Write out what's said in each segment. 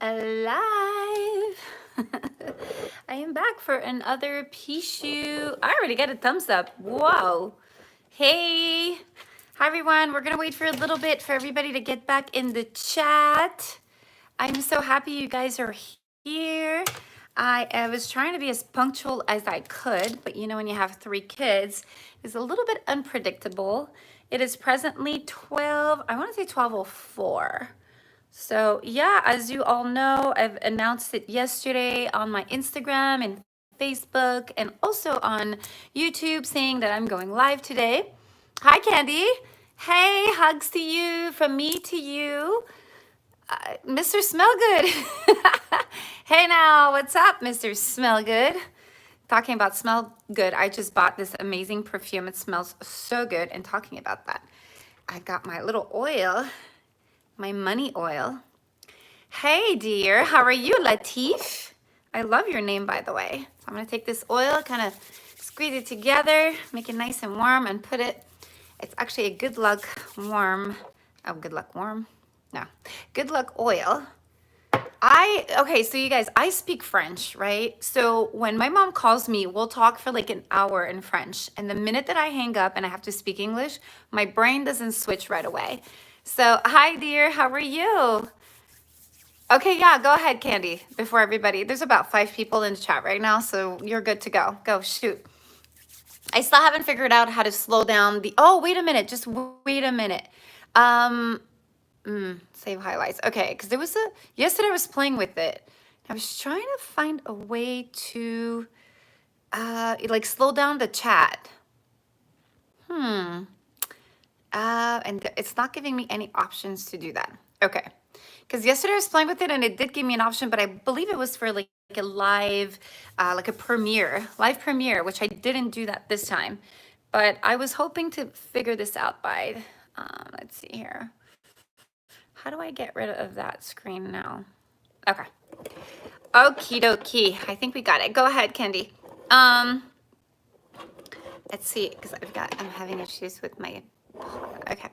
alive. I am back for another Pixiu. I already got a thumbs up. Whoa. Hey. Hi, everyone. We're going to wait for a little bit for everybody to get back in the chat. I'm so happy you guys are here. I was trying to be as punctual as I could, but you know, when you have 3 kids, it's a little bit unpredictable. It is presently 12, I want to say 12:04. So yeah, as you all know, I've announced it yesterday on my Instagram and Facebook and also on YouTube saying that I'm going live today. Hi, Candy. Hey, hugs to you from me to you. Mr. Smellgood. Hey now, what's up, Mr. Smellgood? Talking about smell good, I just bought this amazing perfume. It smells so good. And talking about that, I got my little oil, my money oil. Hey dear, how are you, Latif? I love your name, by the way. So I'm gonna take this oil, kind of squeeze it together, make it nice and warm, and put it, it's actually a good luck warm, oh, good luck warm? No, good luck oil. Okay, so you guys, I speak French, right? So when my mom calls me, we'll talk for like an hour in French. And the minute that I hang up and I have to speak English, my brain doesn't switch right away. So, hi dear, how are you? Okay, yeah, go ahead, Candy, before everybody. There's about 5 people in the chat right now, so you're good to go. Go, shoot. I still haven't figured out how to slow down the, oh, wait a minute, just wait a minute. Save highlights. Okay, because there was yesterday I was playing with it. I was trying to find a way to, like slow down the chat. And it's not giving me any options to do that. Okay. Because yesterday I was playing with it and it did give me an option, but I believe it was for like a live, like a live premiere, which I didn't do that this time. But I was hoping to figure this out by, let's see here. How do I get rid of that screen now? Okay. Okie dokie. I think we got it. Go ahead, Candy. Let's see, because I'm having issues with my, okay.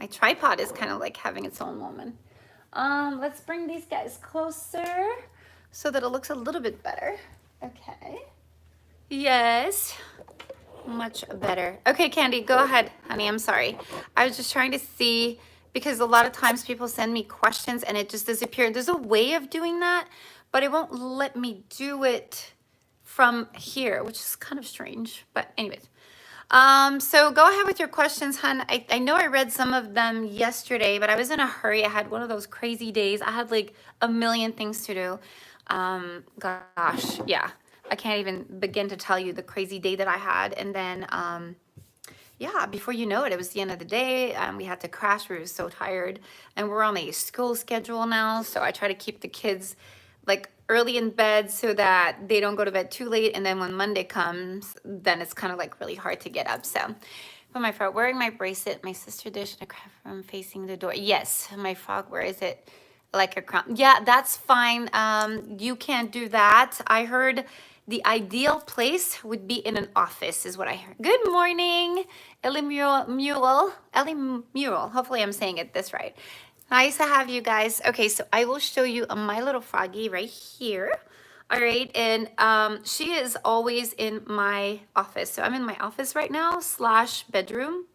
My tripod is kind of like having its own moment. Let's bring these guys closer so that it looks a little bit better. Okay. Yes. Much better. Okay, Candy, go ahead, honey. I'm sorry. I was just trying to see, because a lot of times people send me questions and it just disappeared. There's a way of doing that, but it won't let me do it from here, which is kind of strange. But anyways. So go ahead with your questions, hun. I know I read some of them yesterday, but I was in a hurry. I had one of those crazy days. I had like a million things to do. Gosh, yeah. I can't even begin to tell you the crazy day that I had. And then, yeah, before you know it, it was the end of the day. We had to crash. We were so tired. And we're on a school schedule now. So I try to keep the kids like early in bed so that they don't go to bed too late. And then when Monday comes, then it's kind of like really hard to get up. So, but my frog wearing my bracelet, my sister dish and a craft room facing the door. Yes, my frog wears it like a crown. Yeah, that's fine. You can't do that. I heard the ideal place would be in an office is what I heard. Good morning, Ellie Mural. Hopefully I'm saying it this right. Nice to have you guys. Okay, so I will show you my little froggy right here. All right, and she is always in my office. So I'm in my office right now / bedroom.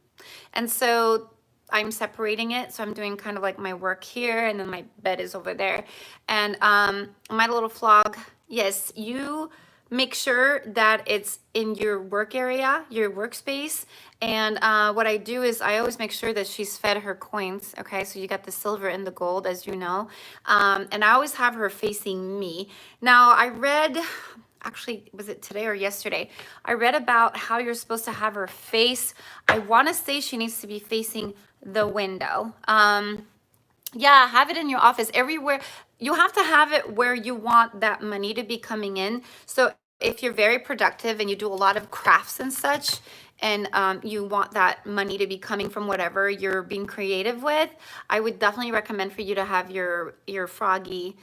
And so I'm separating it. So I'm doing kind of like my work here and then my bed is over there. And my little frog, yes, you make sure that it's in your work area, your workspace. And what I do is I always make sure that she's fed her coins. Okay, so you got the silver and the gold, as you know. And I always have her facing me. Now I read, actually, was it today or yesterday? I read about how you're supposed to have her face. I want to say she needs to be facing the window. Yeah, have it in your office everywhere. You have to have it where you want that money to be coming in. So if you're very productive and you do a lot of crafts and such, and you want that money to be coming from whatever you're being creative with, I would definitely recommend for you to have your froggy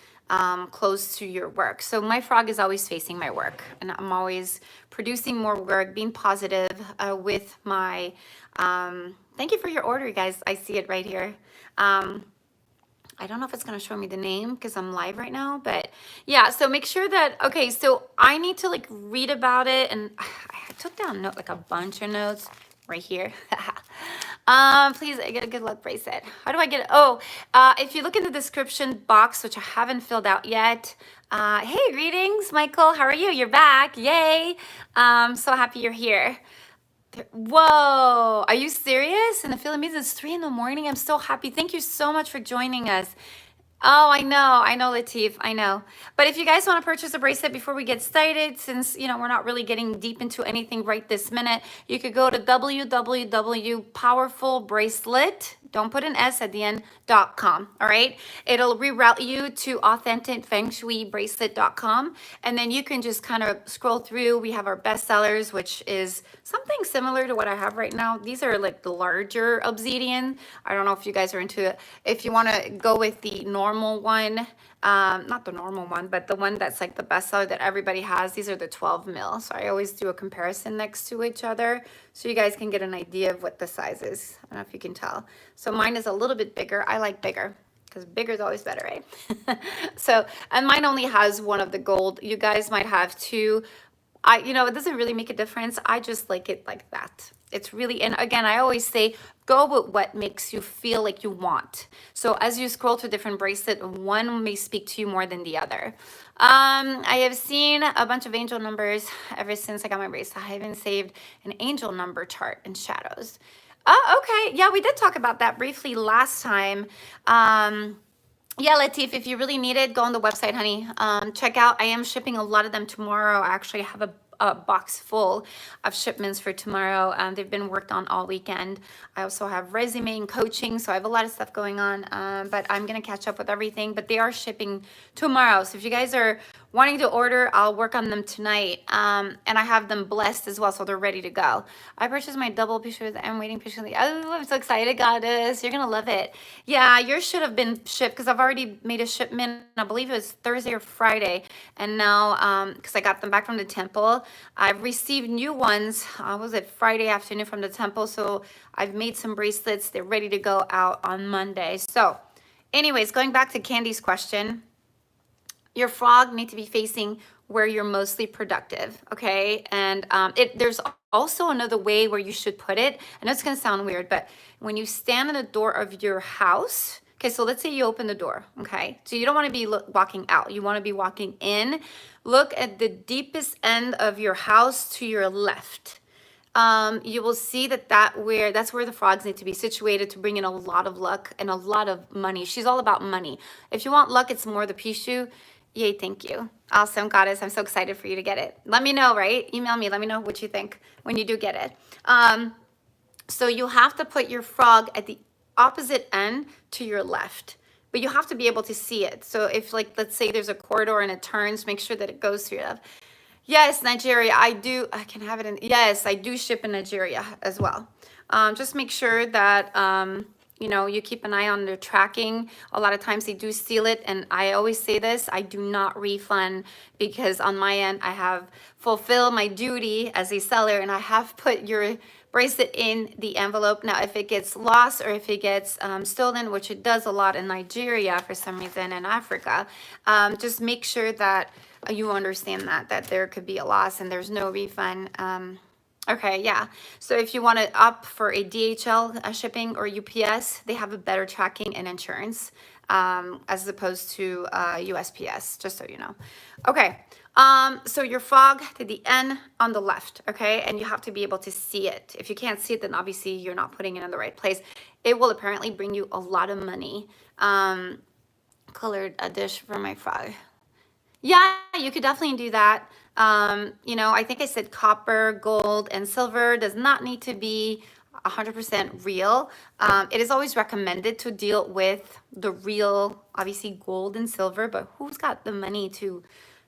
close to your work. So my frog is always facing my work, and I'm always producing more work, being positive with my, thank you for your order, you guys. I see it right here. I don't know if it's going to show me the name because I'm live right now, but yeah, so make sure that, okay, so I need to like read about it, and I took down like a bunch of notes right here. Please, I get a good luck bracelet. How do I get it? Oh, if you look in the description box, which I haven't filled out yet. Hey, greetings, Michael. How are you? You're back. Yay. So happy you're here. Whoa, are you serious? In the Philippines, it's 3 in the morning. I'm so happy. Thank you so much for joining us. Oh, I know, Latif, I know. But if you guys want to purchase a bracelet before we get started, since, you know, we're not really getting deep into anything right this minute, you could go to www.powerfulbracelet, don't put an S at the end, .com, all right? It'll reroute you to authenticfengshuibracelet.com, and then you can just kind of scroll through. We have our best sellers, which is something similar to what I have right now. These are like the larger obsidian. I don't know if you guys are into it. If you want to go with the normal one, not the normal one, but the one that's like the bestseller that everybody has, these are the 12 mil. So I always do a comparison next to each other so you guys can get an idea of what the size is. I don't know if you can tell. So mine is a little bit bigger. I like bigger because bigger is always better, right? So, and mine only has one of the gold. You guys might have two. You know, it doesn't really make a difference. I just like it like that. It's really, and again, I always say, go with what makes you feel like you want. So as you scroll through different bracelet, one may speak to you more than the other. I have seen a bunch of angel numbers ever since I got my bracelet. I haven't saved an angel number chart in shadows. Oh, okay. Yeah, we did talk about that briefly last time. Yeah, Latif, if you really need it, go on the website, honey. Check out. I am shipping a lot of them tomorrow. I actually have a box full of shipments for tomorrow. They've been worked on all weekend. I also have resume and coaching, so I have a lot of stuff going on, but I'm going to catch up with everything. But they are shipping tomorrow. So if you guys are wanting to order, I'll work on them tonight. And I have them blessed as well, so they're ready to go. I purchased my double picture. I'm waiting patiently. Oh, I'm so excited, goddess. You're going to love it. Yeah, yours should have been shipped because I've already made a shipment. I believe it was Thursday or Friday. And now, because I got them back from the temple, I've received new ones. Was it Friday afternoon from the temple? So I've made some bracelets. They're ready to go out on Monday. So anyways, going back to Candy's question, your frog need to be facing where you're mostly productive, okay? And there's also another way where you should put it. I know it's gonna sound weird, but when you stand in the door of your house, okay, so let's say you open the door, okay? So you don't wanna be walking out, you wanna be walking in. Look at the deepest end of your house to your left. You will see that's where the frogs need to be situated to bring in a lot of luck and a lot of money. She's all about money. If you want luck, it's more the Pixiu. Yay, thank you. Awesome, goddess. I'm so excited for you to get it. Let me know, right? Email me. Let me know what you think when you do get it. So you have to put your frog at the opposite end to your left, but you have to be able to see it. So if, like, let's say there's a corridor and it turns, make sure that it goes through your left. Yes, Nigeria. I can have it in. Yes, I do ship in Nigeria as well. Just make sure that you know, you keep an eye on their tracking. A lot of times they do steal it, and I always say this, I do not refund because on my end, I have fulfilled my duty as a seller, and I have put your bracelet in the envelope. Now, if it gets lost or if it gets stolen, which it does a lot in Nigeria for some reason, and Africa, just make sure that you understand that there could be a loss and there's no refund. Okay, yeah. So if you want to opt for a DHL shipping or UPS, they have a better tracking and insurance as opposed to USPS, just so you know. Okay, so your frog to the end on the left, okay? And you have to be able to see it. If you can't see it, then obviously you're not putting it in the right place. It will apparently bring you a lot of money. Colored a dish for my frog. Yeah, you could definitely do that. You know, I think I said copper, gold, and silver does not need to be 100% real. It is always recommended to deal with the real, obviously gold and silver, but who's got the money to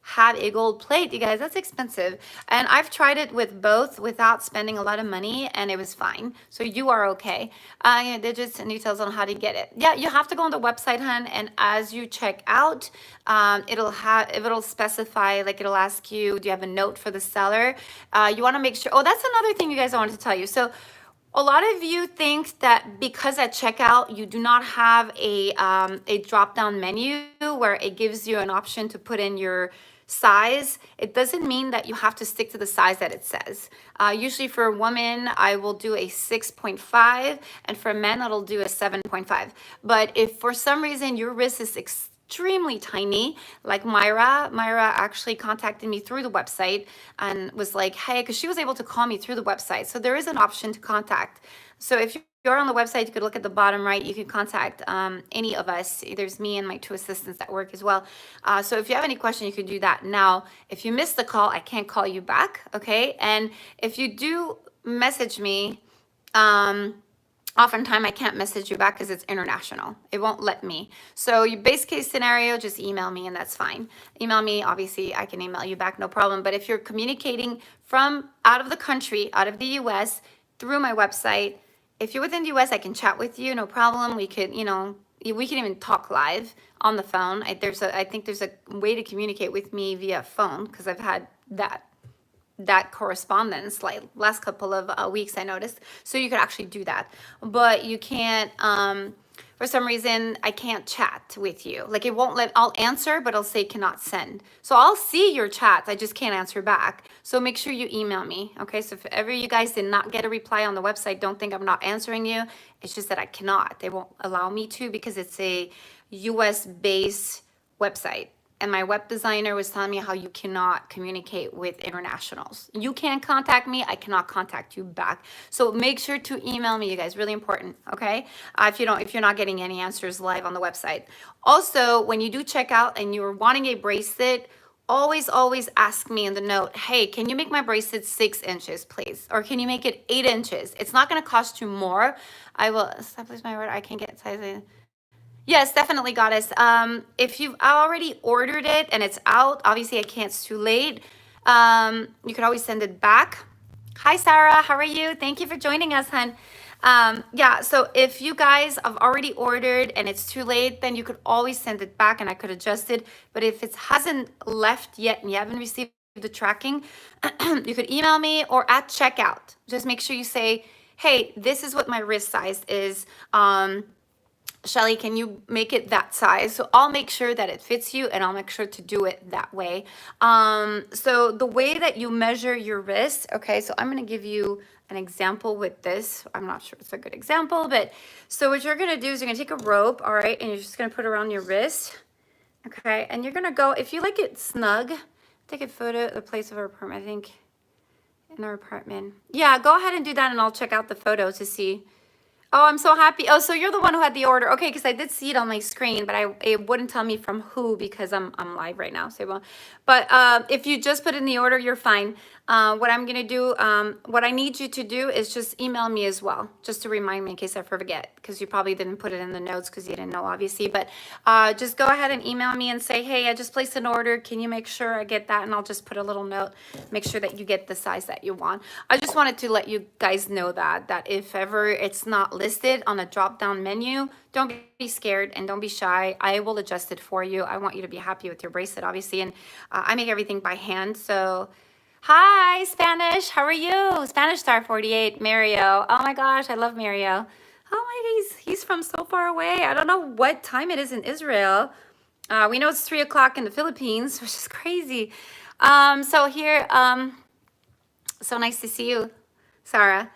have a gold plate, you guys? That's expensive. And I've tried it with both without spending a lot of money, and it was fine. So you are okay. Yeah, digits and details on how to get it. Yeah, you have to go on the website, hun, and as you check out, it'll specify, like it'll ask you, do you have a note for the seller? You want to make sure. Oh, that's another thing you guys I wanted to tell you. So A lot of you think that because at checkout you do not have a drop-down menu where it gives you an option to put in your size, it doesn't mean that you have to stick to the size that it says. Usually for women, I will do a 6.5, and for men, it'll do a 7.5. But if for some reason your wrist is extremely tiny, like Myra actually contacted me through the website and was like, hey, because she was able to call me through the website. So there is an option to contact. So if you're on the website, you could look at the bottom right, you can contact any of us. There's me and my 2 assistants that work as well. So if you have any question, you can do that. Now, if you missed the call, I can't call you back, okay? And if you do message me, oftentimes I can't message you back because it's international. It won't let me. So your base case scenario, just email me and that's fine. Email me, obviously I can email you back, no problem. But if you're communicating from out of the country, out of the US, through my website, if you're within the US, I can chat with you, no problem. We could, we can even talk live on the phone. I think there's a way to communicate with me via phone because I've had that correspondence like last couple of weeks, I noticed. So you could actually do that, but you can't, for some reason, I can't chat with you. Like it won't I'll answer, but I'll say cannot send. So I'll see your chats, I just can't answer back. So make sure you email me, okay? So if ever you guys did not get a reply on the website, don't think I'm not answering you. It's just that I cannot. They won't allow me to because it's a US-based website. And my web designer was telling me how you cannot communicate with internationals. You can't contact me, I cannot contact you back. So make sure to email me, you guys, really important, okay? If you're not getting any answers live on the website. Also, when you do check out and you're wanting a bracelet, always ask me in the note, hey, can you make my bracelet 6 inches, please? Or can you make it 8 inches? It's not gonna cost you more. I will establish my order, I can get size. Yes, definitely, Goddess. If you've already ordered it and it's out, obviously I can't, it's too late. You could always send it back. Hi, Sarah, how are you? Thank you for joining us, hon. Yeah, so if you guys have already ordered and it's too late, then you could always send it back and I could adjust it. But if it hasn't left yet and you haven't received the tracking, you could email me or at checkout. Just make sure you say, hey, this is what my wrist size is. Shelly, can you make it that size? So I'll make sure that it fits you and I'll make sure to do it that way. So the way that you measure your wrist, okay, so I'm gonna give you an example with this. I'm not sure it's a good example, but so what you're gonna do is you're gonna take a rope, all right, and you're just gonna put it around your wrist, okay, and you're gonna go, if you like it snug, take a photo of the place of our apartment, I think, in our apartment. Yeah, go ahead and do that and I'll check out the photo to see. Oh, I'm so happy. Oh, so you're the one who had the order. Okay, because I did see it on my screen, but it wouldn't tell me from who because I'm live right now. So it won't. But if you just put in the order, you're fine. What I'm going to do, what I need you to do is just email me as well, just to remind me in case I forget, because you probably didn't put it in the notes because you didn't know, obviously. But just go ahead and email me and say, hey, I just placed an order. Can you make sure I get that? And I'll just put a little note, make sure that you get the size that you want. I just wanted to let you guys know that if ever it's not listed on a drop-down menu, don't be scared and don't be shy. I will adjust it for you. I want you to be happy with your bracelet, obviously. And I make everything by hand, so... Hi, Spanish. How are you? Spanish Star 48, Mario. Oh my gosh, I love Mario. Oh my, he's from so far away. I don't know what time it is in Israel. We know it's 3 o'clock in the Philippines, which is crazy. So here, so nice to see you, Sarah.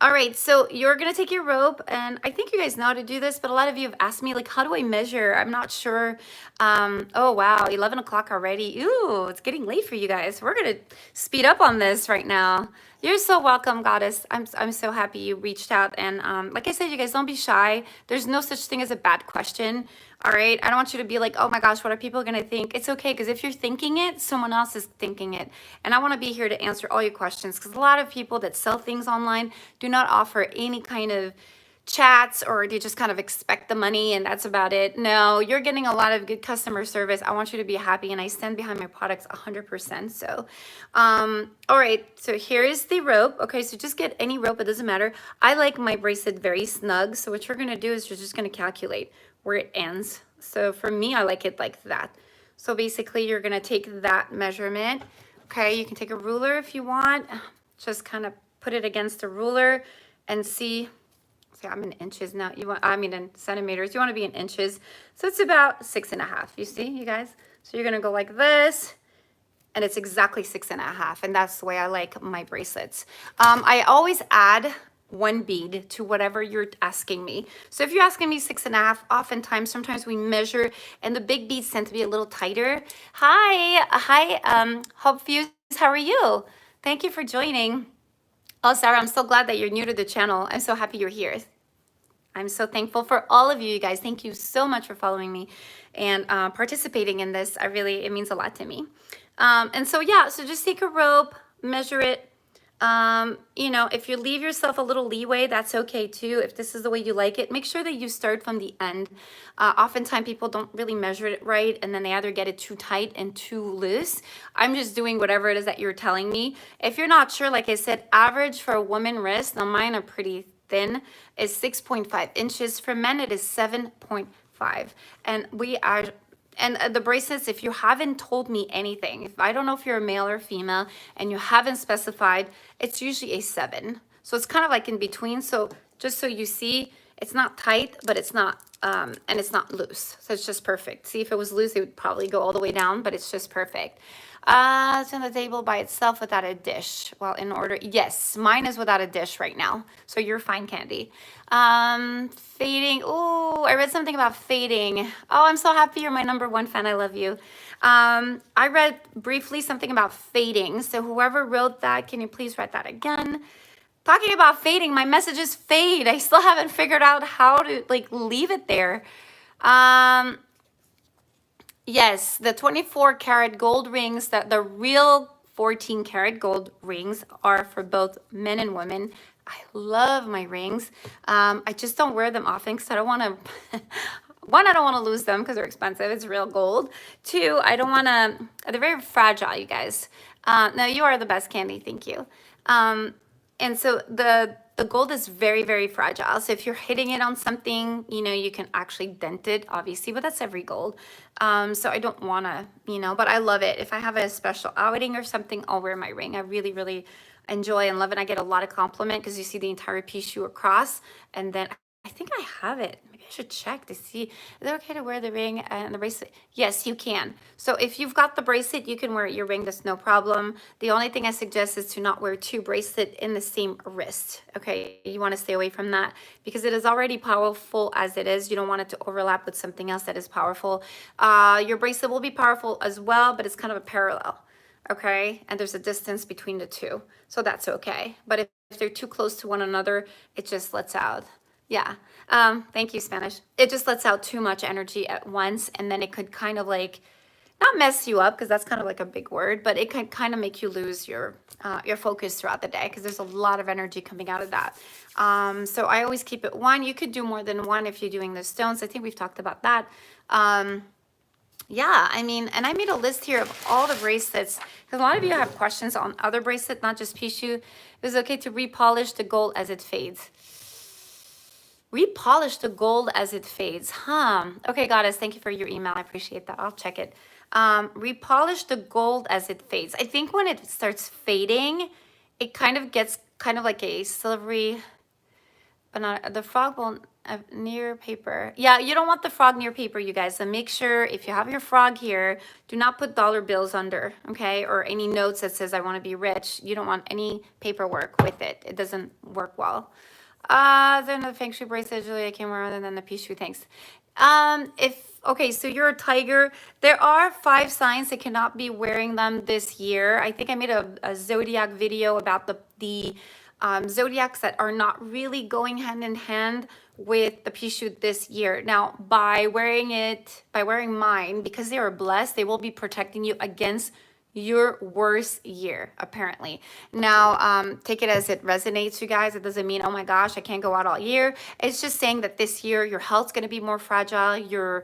All right, so you're gonna take your rope, and I think you guys know how to do this, but a lot of you have asked me, like, how do I measure? I'm not sure. Oh wow, 11 o'clock already. Ooh, it's getting late for you guys. We're gonna speed up on this right now. You're so welcome, Goddess. I'm so happy you reached out, and like I said, you guys don't be shy. There's no such thing as a bad question. All right, I don't want you to be like, oh my gosh, what are people gonna think? It's okay, because if you're thinking it, someone else is thinking it. And I wanna be here to answer all your questions, because a lot of people that sell things online do not offer any kind of chats, or they just kind of expect the money and that's about it. No, you're getting a lot of good customer service. I want you to be happy, and I stand behind my products 100%. So, all right, so here is the rope. Okay, so just get any rope, it doesn't matter. I like my bracelet very snug, so what you're gonna do is you're just gonna calculate where it ends. So for me, I like it like that. So basically you're gonna take that measurement. Okay, you can take a ruler if you want, just kind of put it against the ruler and see. See, I'm in inches now. I mean in centimeters. You want to be in inches. So it's about 6.5. You see, you guys? So you're going to go like this. And it's exactly 6.5. And that's the way I like my bracelets. I always add one bead to whatever you're asking me. So if you're asking me 6.5, oftentimes, sometimes we measure and the big beads tend to be a little tighter. Hi, Hope Fuse, how are you? Thank you for joining. Oh, Sarah, I'm so glad that you're new to the channel. I'm so happy you're here. I'm so thankful for all of you guys. Thank you so much for following me and participating in this. It means a lot to me. And so, yeah, so just take a rope, measure it. You know, if you leave yourself a little leeway, that's okay too. If this is the way you like it, make sure that you start from the end. Oftentimes people don't really measure it right, and then they either get it too tight and too loose. I'm just doing whatever it is that you're telling me. If you're not sure, like I said, average for a woman wrist, now mine are pretty thin, is 6.5 inches. For men, it is 7.5. And we are... And the bracelets, if you haven't told me anything, if I don't know if you're a male or female and you haven't specified, it's usually a 7. So it's kind of like in between. So just so you see, it's not tight, but it's not, and it's not loose. So it's just perfect. See, if it was loose, it would probably go all the way down, but it's just perfect. It's on the table by itself without a dish. Well, in order, yes, mine is without a dish right now. So you're fine, Candy. Fading. Oh, I read something about fading. Oh, I'm so happy you're my #1 fan. I love you. I read briefly something about fading. So whoever wrote that, can you please write that again? Talking about fading, my messages fade. I still haven't figured out how to like leave it there. Yes, the 24 karat gold rings, that the real 14 karat gold rings are for both men and women. I love my rings. I just don't wear them often because I don't want to, one, I don't want to lose them because they're expensive. It's real gold. Two, I don't want to, they're very fragile, you guys. No, you are the best, Candy. Thank you. And so the gold is very, very fragile. So if you're hitting it on something, you know, you can actually dent it, obviously, but that's every gold. So I don't want to, you know, but I love it. If I have a special outing or something, I'll wear my ring. I really, really enjoy and love it. I get a lot of compliment because you see the entire Pixiu across. And then I think I have it. Maybe I should check to see. Is it okay to wear the ring and the bracelet? Yes, you can. So if you've got the bracelet, you can wear your ring. That's no problem. The only thing I suggest is to not wear 2 bracelets in the same wrist. Okay, you want to stay away from that because it is already powerful as it is. You don't want it to overlap with something else that is powerful. Your bracelet will be powerful as well, but it's kind of a parallel. Okay, and there's a distance between the two, so that's okay. But if they're too close to one another, it just lets out. Yeah. Thank you, Spanish. It just lets out too much energy at once, and then it could kind of like not mess you up because that's kind of like a big word, but it can kind of make you lose your focus throughout the day because there's a lot of energy coming out of that. So I always keep it 1. You could do more than 1 if you're doing the stones. I think we've talked about that. Yeah, I mean, and I made a list here of all the bracelets because a lot of you have questions on other bracelets, not just Pixiu. It was okay to repolish the gold as it fades. Repolish the gold as it fades, huh? Okay, Goddess, thank you for your email. I appreciate that. I'll check it. Repolish the gold as it fades. I think when it starts fading, it kind of gets kind of like a silvery, but not the frog won't near paper. Yeah, you don't want the frog near paper, you guys. So make sure if you have your frog here, do not put dollar bills under, okay? Or any notes that says I want to be rich. You don't want any paperwork with it. It doesn't work well. Then the Feng Shui bracelet, Julie, I came around, and then the Pixiu, thanks. Okay, so you're a tiger. There are 5 signs that cannot be wearing them this year. I think I made a Zodiac video about the Zodiacs that are not really going hand in hand with the Pixiu this year. Now, by wearing mine, because they are blessed, they will be protecting you against your worst year, apparently. Now, take it as it resonates, you guys. It doesn't mean, oh my gosh, I can't go out all year. It's just saying that this year your health's going to be more fragile. Your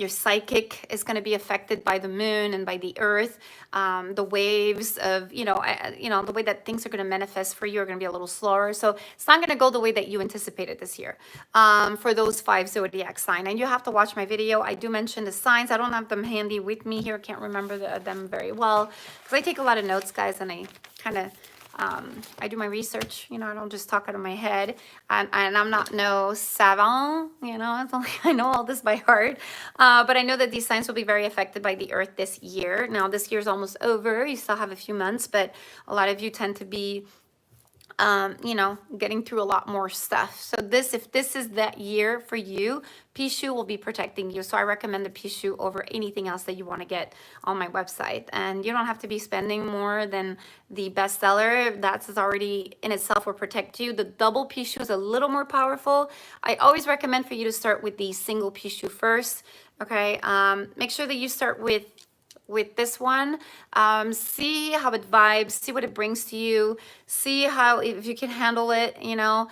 psychic is going to be affected by the moon and by the earth. The waves of, the way that things are going to manifest for you are going to be a little slower. So it's not going to go the way that you anticipated this year for those 5 zodiac signs. And you have to watch my video. I do mention the signs. I don't have them handy with me here. I can't remember them very well because I take a lot of notes, guys, and I kind of I do my research, you know, I don't just talk out of my head, and I'm not no savant, you know, it's not like I know all this by heart, but I know that these signs will be very affected by the earth this year. Now, this year's almost over. You still have a few months, but a lot of you tend to be you know, getting through a lot more stuff. So if this is that year for you, Pixiu will be protecting you. So I recommend the Pixiu over anything else that you want to get on my website. And you don't have to be spending more than the bestseller. That's already in itself will protect you. The double Pixiu is a little more powerful. I always recommend for you to start with the single Pixiu first. Okay, make sure that you start with this one. See how it vibes, see what it brings to you, see how, if you can handle it, you know,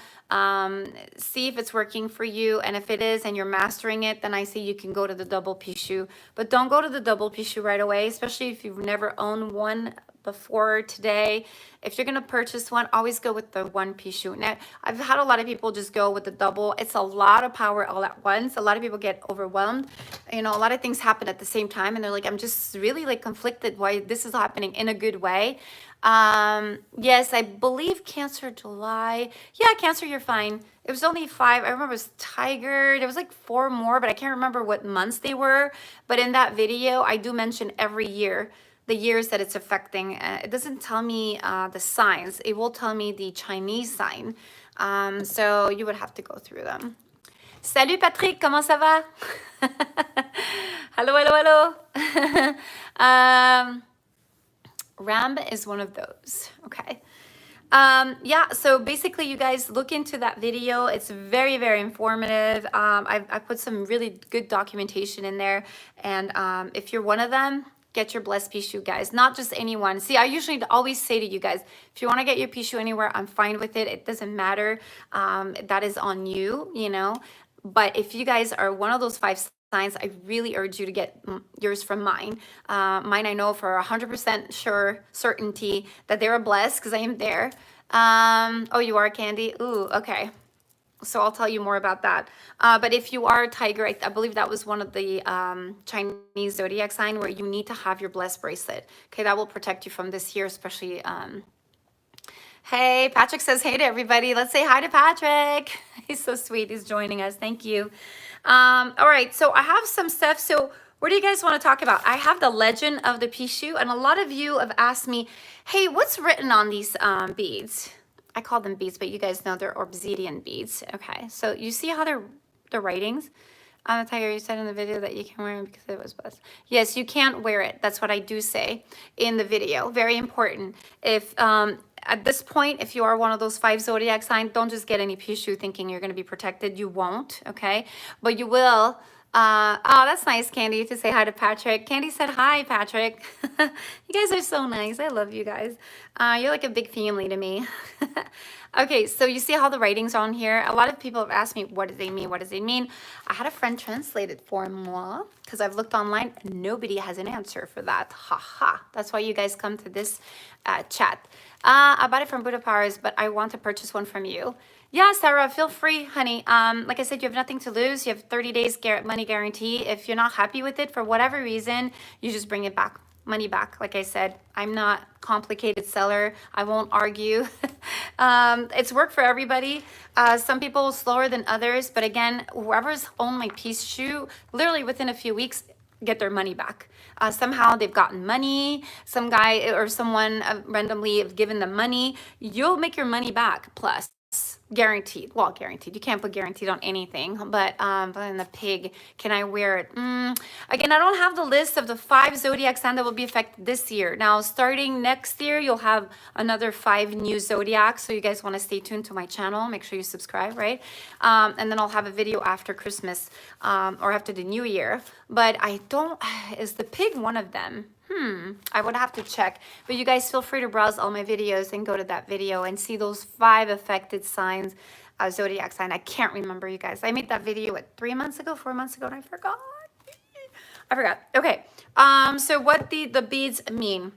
see if it's working for you. And if it is and you're mastering it, then I say you can go to the double Pixiu. But don't go to the double Pixiu right away, especially if you've never owned one before today. If you're going to purchase one, always go with the one Pixiu. Now, I've had a lot of people just go with the double. It's a lot of power all at once. A lot of people get overwhelmed. You know, a lot of things happen at the same time, and they're like, I'm just really like conflicted why this is happening in a good way. Yes, I believe Cancer July. Yeah, Cancer, you're fine. It was only 5. I remember it was Tiger. There was like 4 more, but I can't remember what months they were. But in that video, I do mention every year the years that it's affecting. It doesn't tell me the signs. It will tell me the Chinese sign. So you would have to go through them. Salut Patrick, comment ça va? Hello, hello, hello. Ram is one of those. Okay. Yeah, so basically you guys look into that video. It's very, very informative. I put some really good documentation in there. And if you're one of them, get your blessed Pixiu, guys. Not just anyone. See, I usually always say to you guys, if you want to get your Pixiu anywhere, I'm fine with it. It doesn't matter. That is on you, you know. But if you guys are one of those 5 signs, I really urge you to get yours from mine. Mine, I know for 100% sure certainty that they were blessed because I am there. Oh, you are, Candy? Ooh, okay. So I'll tell you more about that. But if you are a Tiger, I believe that was one of the Chinese Zodiac sign where you need to have your blessed bracelet. Okay, that will protect you from this year, especially. Hey, Patrick says hey to everybody. Let's say hi to Patrick. He's so sweet. He's joining us. Thank you. All right, so I have some stuff. So what do you guys want to talk about? I have the legend of the Pixiu, and a lot of you have asked me, hey, what's written on these beads? I call them beads, but you guys know they're obsidian beads. Okay, so you see how they're the writings? On the Tiger, you said in the video that you can wear it because it was blessed. Yes, you can't wear it. That's what I do say in the video. Very important. If at this point, if you are one of those 5 zodiac signs, don't just get any Pixiu thinking you're going to be protected. You won't, okay? But you will. Oh, that's nice, Candy, to say hi to Patrick. Candy said hi, Patrick. You guys are so nice. I love you guys. You're like a big family to me. Okay, so you see how the writing's on here? A lot of people have asked me, what do they mean? What does it mean? I had a friend translate it for moi because I've looked online. Nobody has an answer for that. Ha ha. That's why you guys come to this chat. I bought it from Buddha Powers, but I want to purchase one from you. Yeah, Sarah, feel free, honey. Like I said, you have nothing to lose. You have 30 days money guarantee. If you're not happy with it for whatever reason, you just bring it back. Money back. Like I said, I'm not complicated seller. I won't argue. It's work for everybody. Some people slower than others. But again, whoever's owned my Pixiu, literally within a few weeks, get their money back. Somehow they've gotten money. Some guy or someone randomly have given them money. You'll make your money back plus. Guaranteed. Well, guaranteed. You can't put guaranteed on anything, but in the pig, can I wear it? Again, I don't have the list of the 5 zodiac signs that will be affected this year. Now, starting next year, you'll have another 5 new zodiacs. So you guys want to stay tuned to my channel. Make sure you subscribe, right? And then I'll have a video after Christmas or after the New Year. But I don't. Is the pig one of them? I would have to check, but you guys feel free to browse all my videos and go to that video and see those 5 affected signs, zodiac sign. I can't remember, you guys. I made that video, what, 3 months ago, 4 months ago, and I forgot. Okay. So what the beads mean.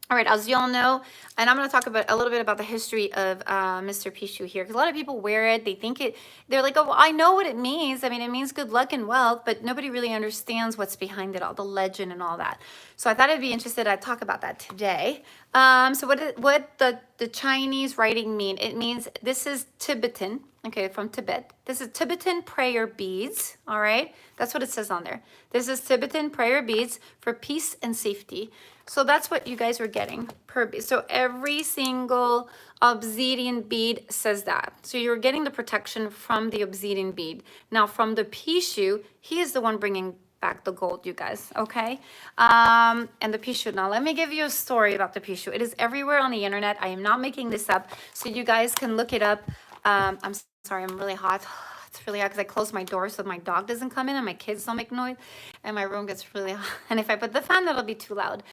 All right, as you all know, and I'm going to talk about a little bit about the history of Mr. Pixiu here, because a lot of people wear it. They think they're like, oh, well, I know what it means. I mean, it means good luck and wealth, but nobody really understands what's behind it all, the legend and all that. So I thought I'd be interested. I'd talk about that today. So what the Chinese writing mean? It means this is Tibetan, okay, from Tibet. This is Tibetan prayer beads, all right? That's what it says on there. This is Tibetan prayer beads for peace and safety. So that's what you guys were getting per bead. So every single obsidian bead says that. So you're getting the protection from the obsidian bead. Now from the Pixiu, he is the one bringing back the gold, you guys, okay? And the Pixiu. Now let me give you a story about the Pixiu. It is everywhere on the internet. I am not making this up. So you guys can look it up. I'm sorry, I'm really hot. It's really hot because I closed my door so my dog doesn't come in and my kids don't make noise and my room gets really hot. And if I put the fan, that'll be too loud.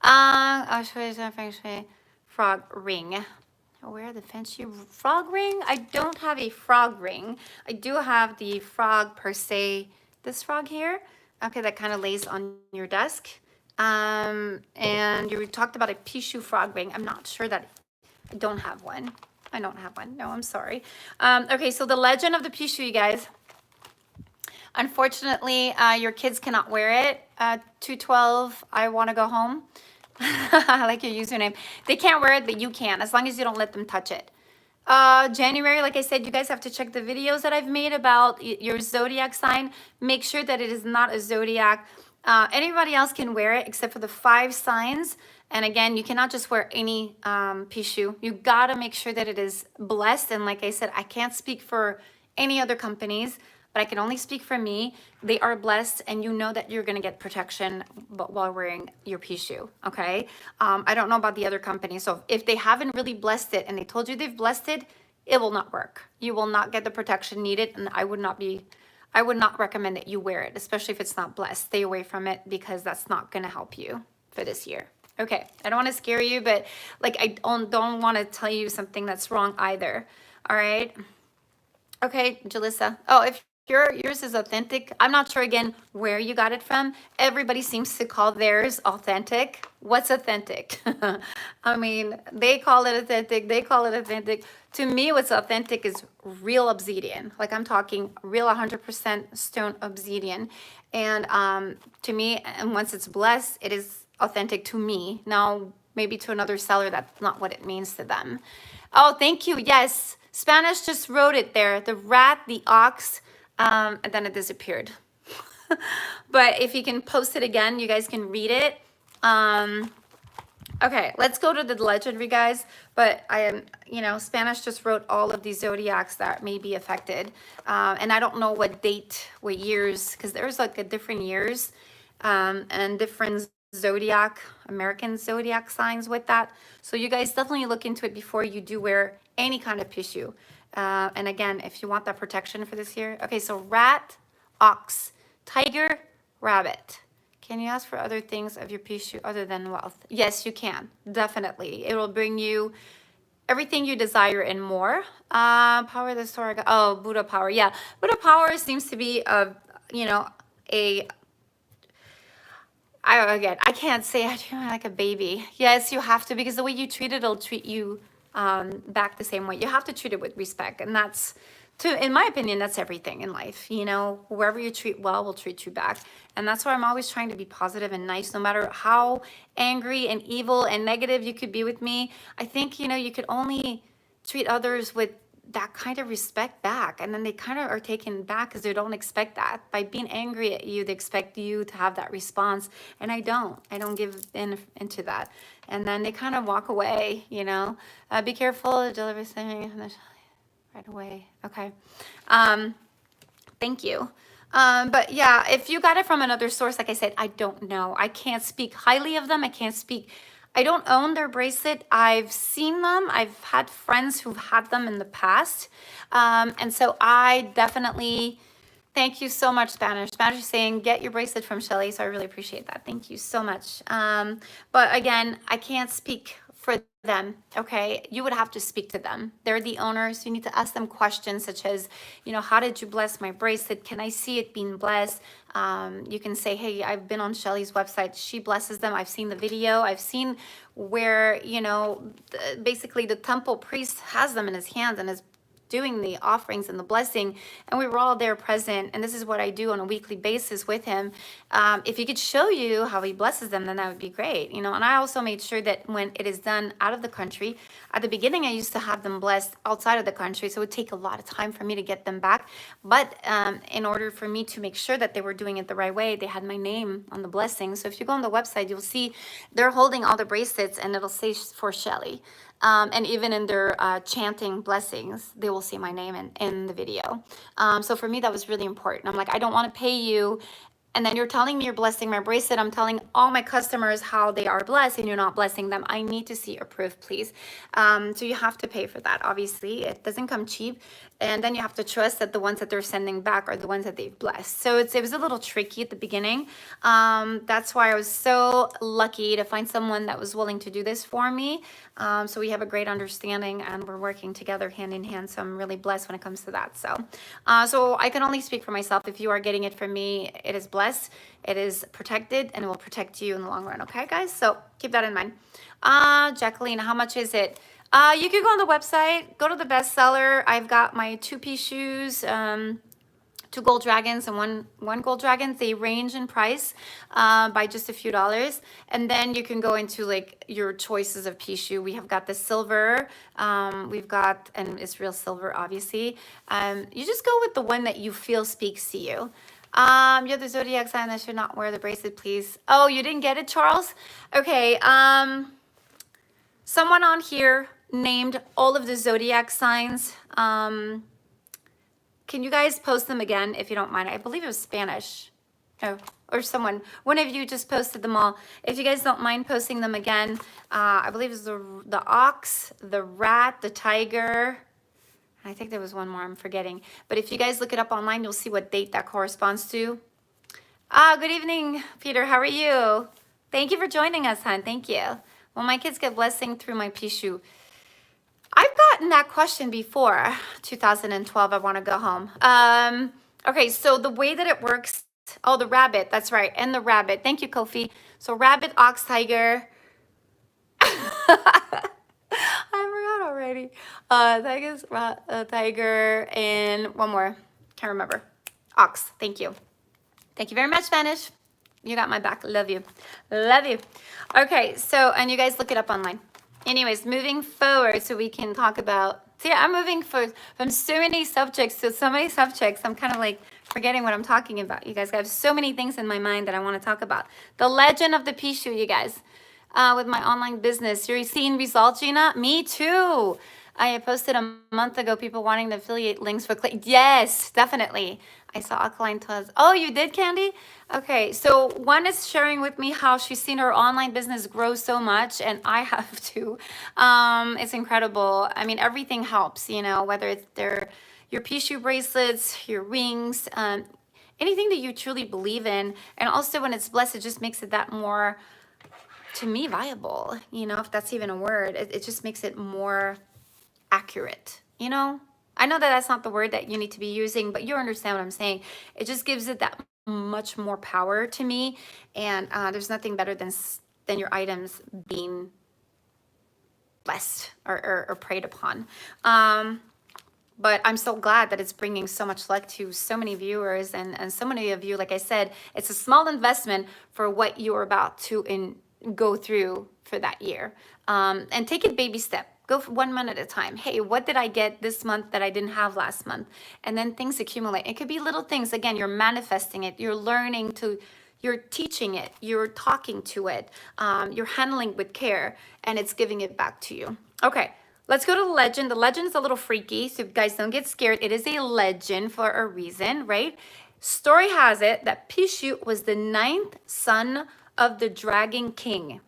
I'll show you some feng shui frog ring. Where the feng shui frog ring? I don't have a frog ring. I do have the frog per se, this frog here. Okay, that kind of lays on your desk. And you talked about a Pixiu frog ring. I'm not sure that I don't have one. I don't have one. No, I'm sorry. Okay, so the legend of the Pixiu, you guys. Unfortunately, your kids cannot wear it. 212, I want to go home. I like your username. They can't wear it, but you can, as long as you don't let them touch it. January, like I said, you guys have to check the videos that I've made about your zodiac sign. Make sure that it is not a zodiac. Anybody else can wear it except for the 5 signs. And again, you cannot just wear any Pixiu. You gotta make sure that it is blessed. And like I said, I can't speak for any other companies, but I can only speak for me. They are blessed, and you know that you're gonna get protection while wearing your Pixiu, okay? I don't know about the other companies. So if they haven't really blessed it and they told you they've blessed it, it will not work. You will not get the protection needed, and I would not recommend that you wear it, especially if it's not blessed. Stay away from it because that's not gonna help you for this year. Okay, I don't want to scare you, but like I don't want to tell you something that's wrong either. All right. Okay, Jalissa. Oh, if yours is authentic, I'm not sure again where you got it from. Everybody seems to call theirs authentic. What's authentic? I mean, they call it authentic. They call it authentic. To me, what's authentic is real obsidian. Like I'm talking real 100% stone obsidian. And to me, and once it's blessed, it is authentic to me. Now, maybe to another seller, that's not what it means to them. Oh, thank you. Yes. Spanish just wrote it there. The rat, the ox, and then it disappeared. But if you can post it again, you guys can read it. Okay, let's go to the legendary, guys. But I am, Spanish just wrote all of these zodiacs that may be affected. And I don't know what date, what years, because there's like a different years and different zodiac, American zodiac signs with that. So you guys definitely look into it before you do wear any kind of Pixiu. And again, if you want that protection for this year. Okay, so rat, ox, tiger, rabbit. Can you ask for other things of your Pixiu other than wealth? Yes, you can. Definitely. It will bring you everything you desire and more. Power of the Sword. Oh, Buddha power. Yeah, Buddha power seems to be I can't say I treat like a baby. Yes, you have to, because the way you treat it, it'll treat you back the same way. You have to treat it with respect. And that's, in my opinion, that's everything in life. Whoever you treat well will treat you back. And that's why I'm always trying to be positive and nice, no matter how angry and evil and negative you could be with me. I think, you could only treat others with that kind of respect back, and then they kind of are taken back because they don't expect that. By being angry at you, they expect you to have that response, and I don't give into that, and then they kind of walk away. Be careful, deliver something right away. Okay. Thank you. But yeah, if you got it from another source, like I said, I don't know. I can't speak highly of them. I don't own their bracelet. I've seen them. I've had friends who've had them in the past. And so I definitely, thank you so much, Spanish. Spanish is saying, get your bracelet from Shelly. So I really appreciate that. Thank you so much. But again, I can't speak for them, okay? You would have to speak to them. They're the owners. You need to ask them questions such as, how did you bless my bracelet? Can I see it being blessed? You can say, hey, I've been on Shelly's website. She blesses them. I've seen the video. I've seen where, you know, basically the temple priest has them in his hands and is doing the offerings and the blessing, and we were all there present, and this is what I do on a weekly basis with him. If he could show you how he blesses them, then that would be great, you know. And I also made sure that when it is done out of the country, at the beginning I used to have them blessed outside of the country, so it would take a lot of time for me to get them back. But in order for me to make sure that they were doing it the right way, they had my name on the blessing. So if you go on the website, you'll see they're holding all the bracelets, and it'll say for Shelly. And even in their chanting blessings, they will see my name in the video. So for me, that was really important. I'm like, I don't want to pay you, and then you're telling me you're blessing my bracelet. I'm telling all my customers how they are blessed, and you're not blessing them. I need to see a proof, please. So you have to pay for that. Obviously, it doesn't come cheap. And then you have to trust that the ones that they're sending back are the ones that they've blessed. So it was a little tricky at the beginning. That's why I was so lucky to find someone that was willing to do this for me. So we have a great understanding, and we're working together hand in hand. So I'm really blessed when it comes to that. So I can only speak for myself. If you are getting it from me, it is blessed, it is protected, and it will protect you in the long run. Okay, guys? So keep that in mind. Jacqueline, how much is it? You can go on the website, go to the bestseller. I've got my 2-piece shoes, 2 gold dragons and one gold dragon. They range in price by just a few dollars. And then you can go into like your choices of Pixiu. We have got the silver. We've got, and it's real silver, obviously. You just go with the one that you feel speaks to you. You're the Zodiac sign that should not wear the bracelet, please. Oh, you didn't get it, Charles? Okay. Someone on here named all of the Zodiac signs. Can you guys post them again if you don't mind? I believe it was Spanish. Oh, or someone. One of you just posted them all. If you guys don't mind posting them again, I believe it was the ox, the rat, the tiger. I think there was one more I'm forgetting. But if you guys look it up online, you'll see what date that corresponds to. Good evening, Peter. How are you? Thank you for joining us, hon. Thank you. Well, my kids get blessing through my Pixiu. I've gotten that question before. 2012, I want to go home. Okay, so the way that it works, oh, the rabbit, that's right, and the rabbit. Thank you, Kofi. So rabbit, ox, tiger. I forgot already. Tiger, and one more. Can't remember. Ox. Thank you. Thank you very much, Spanish. You got my back. Love you. Love you. Okay, so, and you guys look it up online. Anyways, moving forward so we can talk about, see, I'm moving from so many subjects to so many subjects. I'm kind of like forgetting what I'm talking about. You guys, I have so many things in my mind that I want to talk about. The legend of the Pixiu, you guys, with my online business. You're seeing results, Gina? Me too. I posted a month ago, people wanting the affiliate links for click. Yes, definitely. I saw Alkaline Twas. Oh, you did, Candy? Okay, so one is sharing with me how she's seen her online business grow so much, and I have too. It's incredible. I mean, everything helps, you know, whether it's your Pixiu bracelets, your rings, anything that you truly believe in. And also when it's blessed, it just makes it that more, to me, viable, you know, if that's even a word. It just makes it more accurate, you know? I know that that's not the word that you need to be using, but you understand what I'm saying. It just gives it that much more power to me, and there's nothing better than your items being blessed or preyed upon. But I'm so glad that it's bringing so much luck to so many viewers and so many of you. Like I said, it's a small investment for what you're about to go through for that year. And take it baby step. Go for 1 month at a time. Hey, what did I get this month that I didn't have last month? And then things accumulate. It could be little things. Again, you're manifesting it. You're learning to, you're teaching it. You're talking to it. You're handling with care, and it's giving it back to you. Okay, let's go to the legend. The legend is a little freaky, so guys, don't get scared. It is a legend for a reason, right? Story has it that Pixiu was the 9th son of the Dragon King.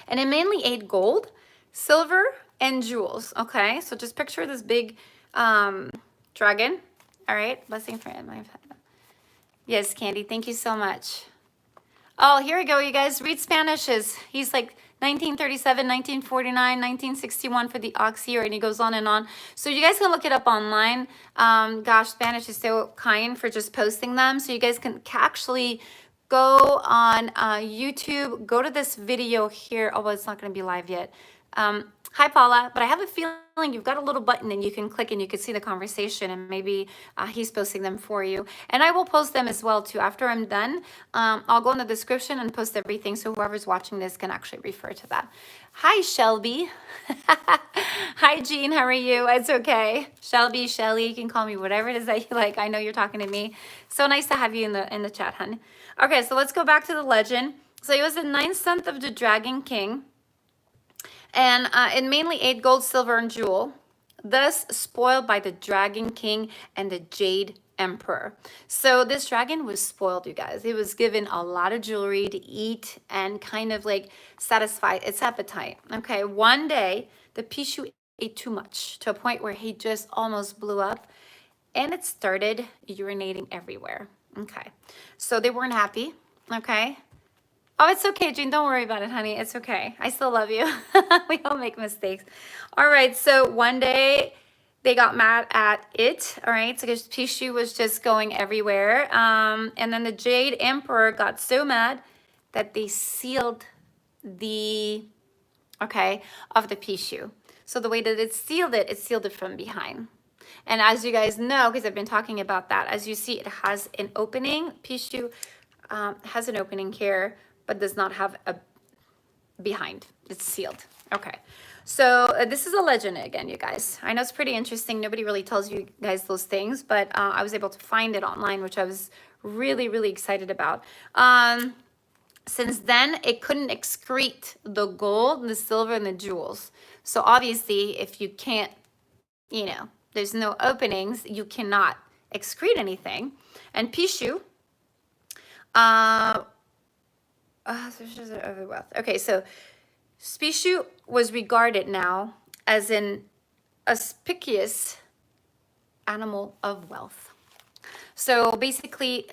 And it mainly ate gold, silver, and jewels. Okay, so just picture this big dragon. All right, blessing for him. Yes, Candy, thank you so much. Oh, here we go, you guys. Read Spanishes. He's like 1937, 1949, 1961 for the ox year, and he goes on and on. So you guys can look it up online. Gosh, Spanish is so kind for just posting them. So you guys can actually go on YouTube, go to this video here. Oh, well, it's not going to be live yet. Hi, Paula, but I have a feeling you've got a little button and you can click and you can see the conversation, and maybe he's posting them for you. And I will post them as well too. After I'm done, I'll go in the description and post everything so whoever's watching this can actually refer to that. Hi, Shelby. Hi, Jean. How are you? It's okay. Shelby, Shelly, you can call me whatever it is that you like. I know you're talking to me. So nice to have you in the chat, hun. Okay, so let's go back to the legend. So he was the 9th son of the Dragon King, and it mainly ate gold, silver, and jewel, thus spoiled by the Dragon King and the Jade Emperor. So this dragon was spoiled, you guys. It was given a lot of jewelry to eat and kind of like satisfy its appetite. Okay, one day the Pixiu ate too much to a point where he just almost blew up, and it started urinating everywhere. Okay, so they weren't happy. Okay. Oh, it's okay, Jean. Don't worry about it, honey. It's okay. I still love you. We all make mistakes. All right. So one day they got mad at it. All right. So because Pixiu was just going everywhere. And then the Jade Emperor got so mad that they sealed the, of the Pixiu. So the way that it sealed it from behind. And as you guys know, because I've been talking about that, as you see, it has an opening. Pixiu has an opening here, but does not have a behind. It's sealed. Okay. So this is a legend again, you guys. I know it's pretty interesting. Nobody really tells you guys those things, but I was able to find it online, which I was really, really excited about. Since then, it couldn't excrete the gold, the silver, and the jewels. So obviously, if you can't, there's no openings, you cannot excrete anything. And Pixiu, okay, so Pixiu was regarded now as an auspicious animal of wealth. So basically,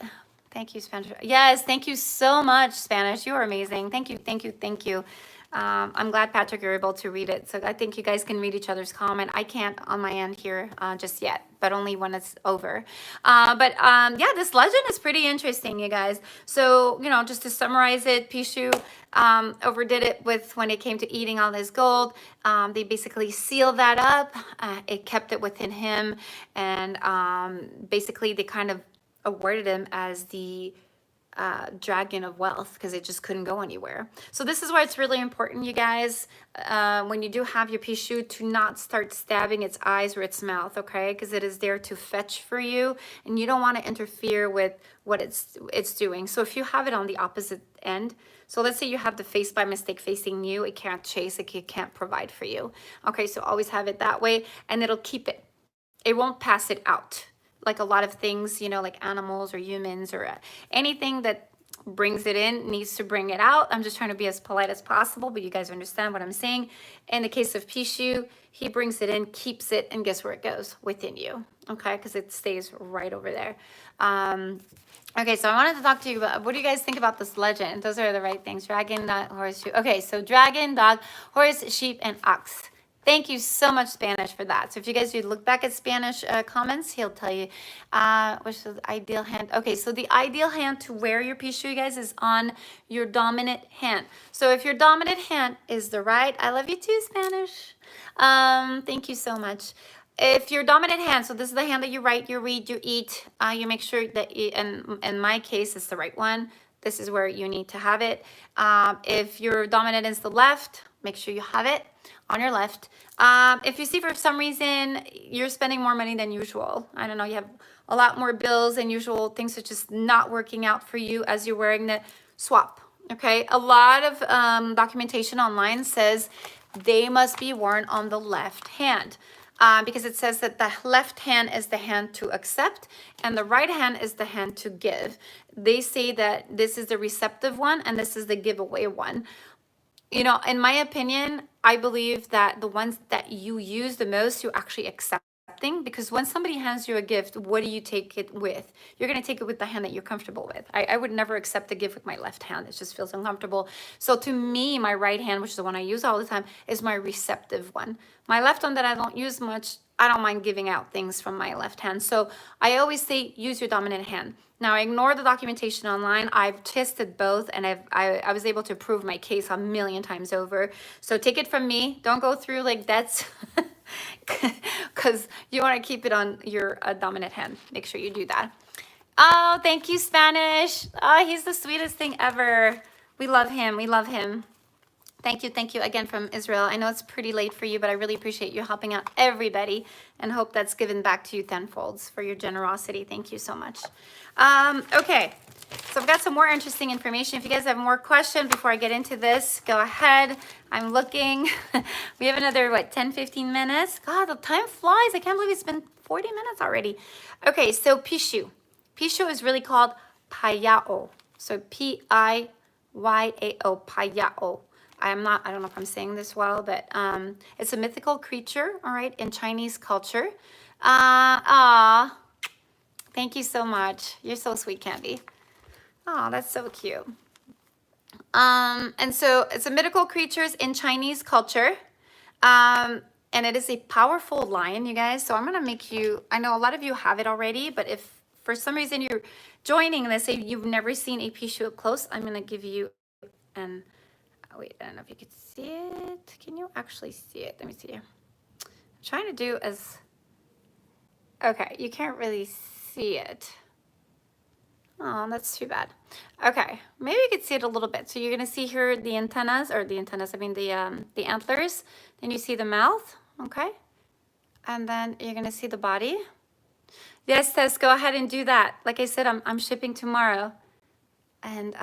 thank you, Spanish. Yes, thank you so much, Spanish. You are amazing. Thank you, thank you, thank you. I'm glad, Patrick, you're able to read it. So I think you guys can read each other's comment. I can't on my end here just yet, but only when it's over. Yeah, this legend is pretty interesting, you guys. So, just to summarize it, Pixiu overdid it with when it came to eating all his gold. They basically sealed that up. It kept it within him. And basically they kind of awarded him as the dragon of wealth because it just couldn't go anywhere. So this is why it's really important, you guys, when you do have your Pixiu, to not start stabbing its eyes or its mouth, okay? Because it is there to fetch for you, and you don't want to interfere with what it's doing. So if you have it on the opposite end, so let's say you have the face by mistake facing you, it can't chase, it can't provide for you. Okay, so always have it that way, and it'll keep it. It won't pass it out. Like a lot of things, like animals or humans or anything that brings it in needs to bring it out. I'm just trying to be as polite as possible, but you guys understand what I'm saying. In the case of Pixiu, he brings it in, keeps it, and guess where it goes? Within you, okay? Because it stays right over there. Okay, so I wanted to talk to you about, what do you guys think about this legend? Those are the right things. Dragon, dog, horse, sheep. Okay, so dragon, dog, horse, sheep, and ox. Thank you so much, Spanish, for that. So if you guys would look back at Spanish comments, he'll tell you which is the ideal hand. Okay, so the ideal hand to wear your Pixiu, you guys, is on your dominant hand. So if your dominant hand is the right, I love you too, Spanish. Thank you so much. If your dominant hand, so this is the hand that you write, you read, you eat, you make sure that, in my case, it's the right one. This is where you need to have it. If your dominant is the left, make sure you have it on your left. If you see for some reason you're spending more money than usual, I don't know, you have a lot more bills than usual, things are just not working out for you as you're wearing the swap, okay? A lot of documentation online says they must be worn on the left hand. Because it says that the left hand is the hand to accept and the right hand is the hand to give. They say that this is the receptive one and this is the giveaway one. In my opinion, I believe that the ones that you use the most, you actually accept accepting, because when somebody hands you a gift, what do you take it with? You're going to take it with the hand that you're comfortable with. I would never accept a gift with my left hand. It just feels uncomfortable. So to me, my right hand, which is the one I use all the time, is my receptive one. My left one that I don't use much, I don't mind giving out things from my left hand. So I always say, use your dominant hand. Now, I ignore the documentation online. I've tested both, and I was able to prove my case a million times over. So take it from me. Don't go through like that's because you want to keep it on your dominant hand. Make sure you do that. Oh, thank you, Spanish. Oh, he's the sweetest thing ever. We love him. We love him. Thank you again from Israel. I know it's pretty late for you, but I really appreciate you helping out everybody, and hope that's given back to you tenfolds for your generosity. Thank you so much. Okay, so I've got some more interesting information. If you guys have more questions before I get into this, go ahead. I'm looking. We have another, what, 10, 15 minutes? God, the time flies. I can't believe it's been 40 minutes already. Okay, so Pixiu. Pixiu is really called Pi Yao. So Piiao, Pi Yao. I don't know if I'm saying this well, but it's a mythical creature, all right, in Chinese culture. Thank you so much. You're so sweet, Candy. Oh, that's so cute. And so it's a mythical creature in Chinese culture. And it is a powerful lion, you guys. So I'm going to make you, I know a lot of you have it already, but if for some reason you're joining this, if you've never seen a Pixiu up close, I'm going to give you an... Wait, I don't know if you could see it. Can you actually see it? Let me see. I'm trying to do as... Okay, you can't really see it. Oh, that's too bad. Okay, maybe you could see it a little bit. So you're gonna see here the antennas, I mean the antlers. Then you see the mouth, okay? And then you're gonna see the body. Yes, Tess, go ahead and do that. Like I said, I'm shipping tomorrow. And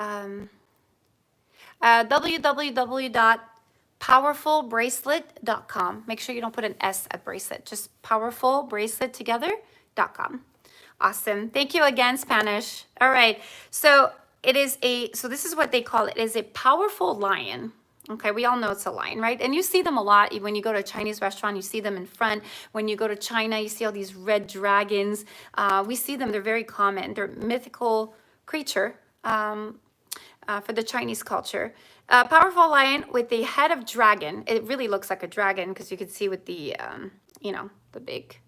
www.powerfulbracelet.com. Make sure you don't put an S at bracelet, just powerfulbracelettogether.com. Awesome. Thank you again, Spanish. All right. So this is what they call it. It is a powerful lion. Okay, we all know it's a lion, right? And you see them a lot. When you go to a Chinese restaurant, you see them in front. When you go to China, you see all these red dragons. We see them. They're very common. They're a mythical creature. For the Chinese culture. Powerful lion with the head of dragon. It really looks like a dragon because you can see with the, the big,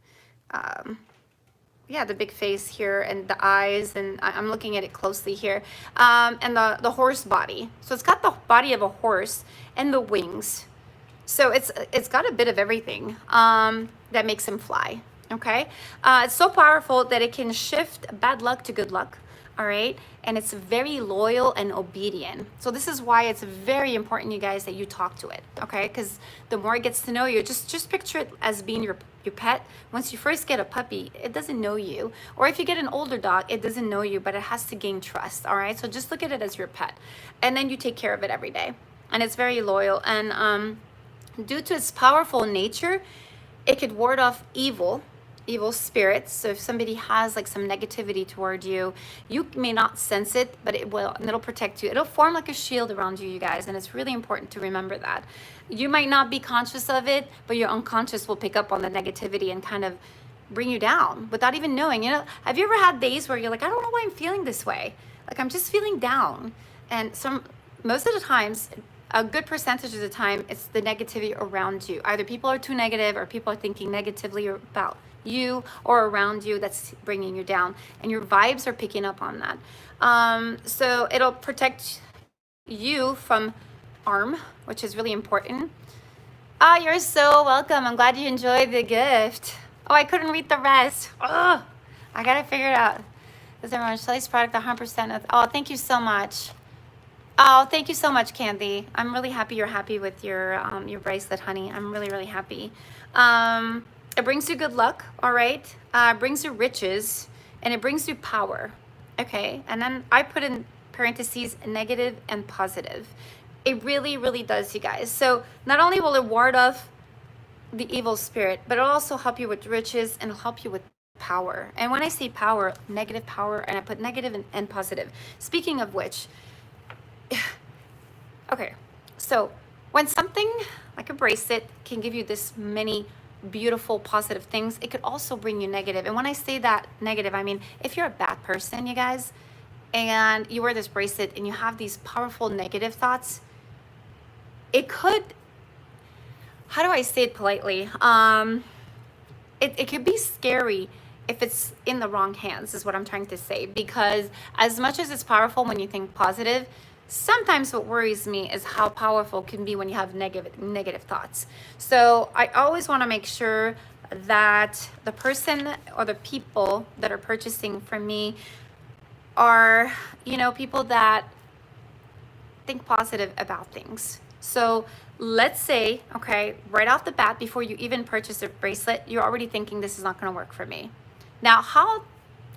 the big face here and the eyes, and I'm looking at it closely here. And the horse body. So it's got the body of a horse and the wings. So it's got a bit of everything that makes him fly. Okay. It's so powerful that it can shift bad luck to good luck. All right, and it's very loyal and obedient. So this is why it's very important, you guys, that you talk to it, okay? Because the more it gets to know you, just picture it as being your pet. Once you first get a puppy, it doesn't know you. Or if you get an older dog, it doesn't know you, but it has to gain trust, all right? So just look at it as your pet. And then you take care of it every day. And it's very loyal. And due to its powerful nature, it could ward off evil spirits. So if somebody has like some negativity toward you, you may not sense it, but it will, and it'll protect you. It'll form like a shield around you, you guys, and it's really important to remember that. You might not be conscious of it, but your unconscious will pick up on the negativity and kind of bring you down without even knowing. Have you ever had days where you're like, I don't know why I'm feeling this way? Like I'm just feeling down. And most of the times, a good percentage of the time, it's the negativity around you. Either people are too negative or people are thinking negatively about you or around you that's bringing you down, and your vibes are picking up on that. So it'll protect you from harm, which is really important. You're so welcome. I'm glad you enjoyed the gift. Oh, I couldn't read the rest. Oh, I gotta figure it out. Is everyone Shelly's product 100% of? Oh, thank you so much. Oh, thank you so much, Candy. I'm really happy you're happy with your bracelet, honey. I'm really, really happy. It brings you good luck, all right? It brings you riches, and it brings you power, okay? And then I put in parentheses negative and positive. It really, really does, you guys. So not only will it ward off the evil spirit, but it'll also help you with riches and it'll help you with power. And when I say power, negative power, and I put negative and positive. Speaking of which, okay, so when something like a bracelet can give you this many beautiful, positive things, it could also bring you negative. And when I say that negative, I mean, if you're a bad person, you guys, and you wear this bracelet and you have these powerful negative thoughts, it could, how do I say it politely? It could be scary if it's in the wrong hands, is what I'm trying to say. Because as much as it's powerful when you think positive, sometimes what worries me is how powerful it can be when you have negative thoughts. So I always want to make sure that the person or the people that are purchasing from me are, you know, people that think positive about things. So let's say, okay, right off the bat, before you even purchase a bracelet, you're already thinking this is not going to work for me. Now, how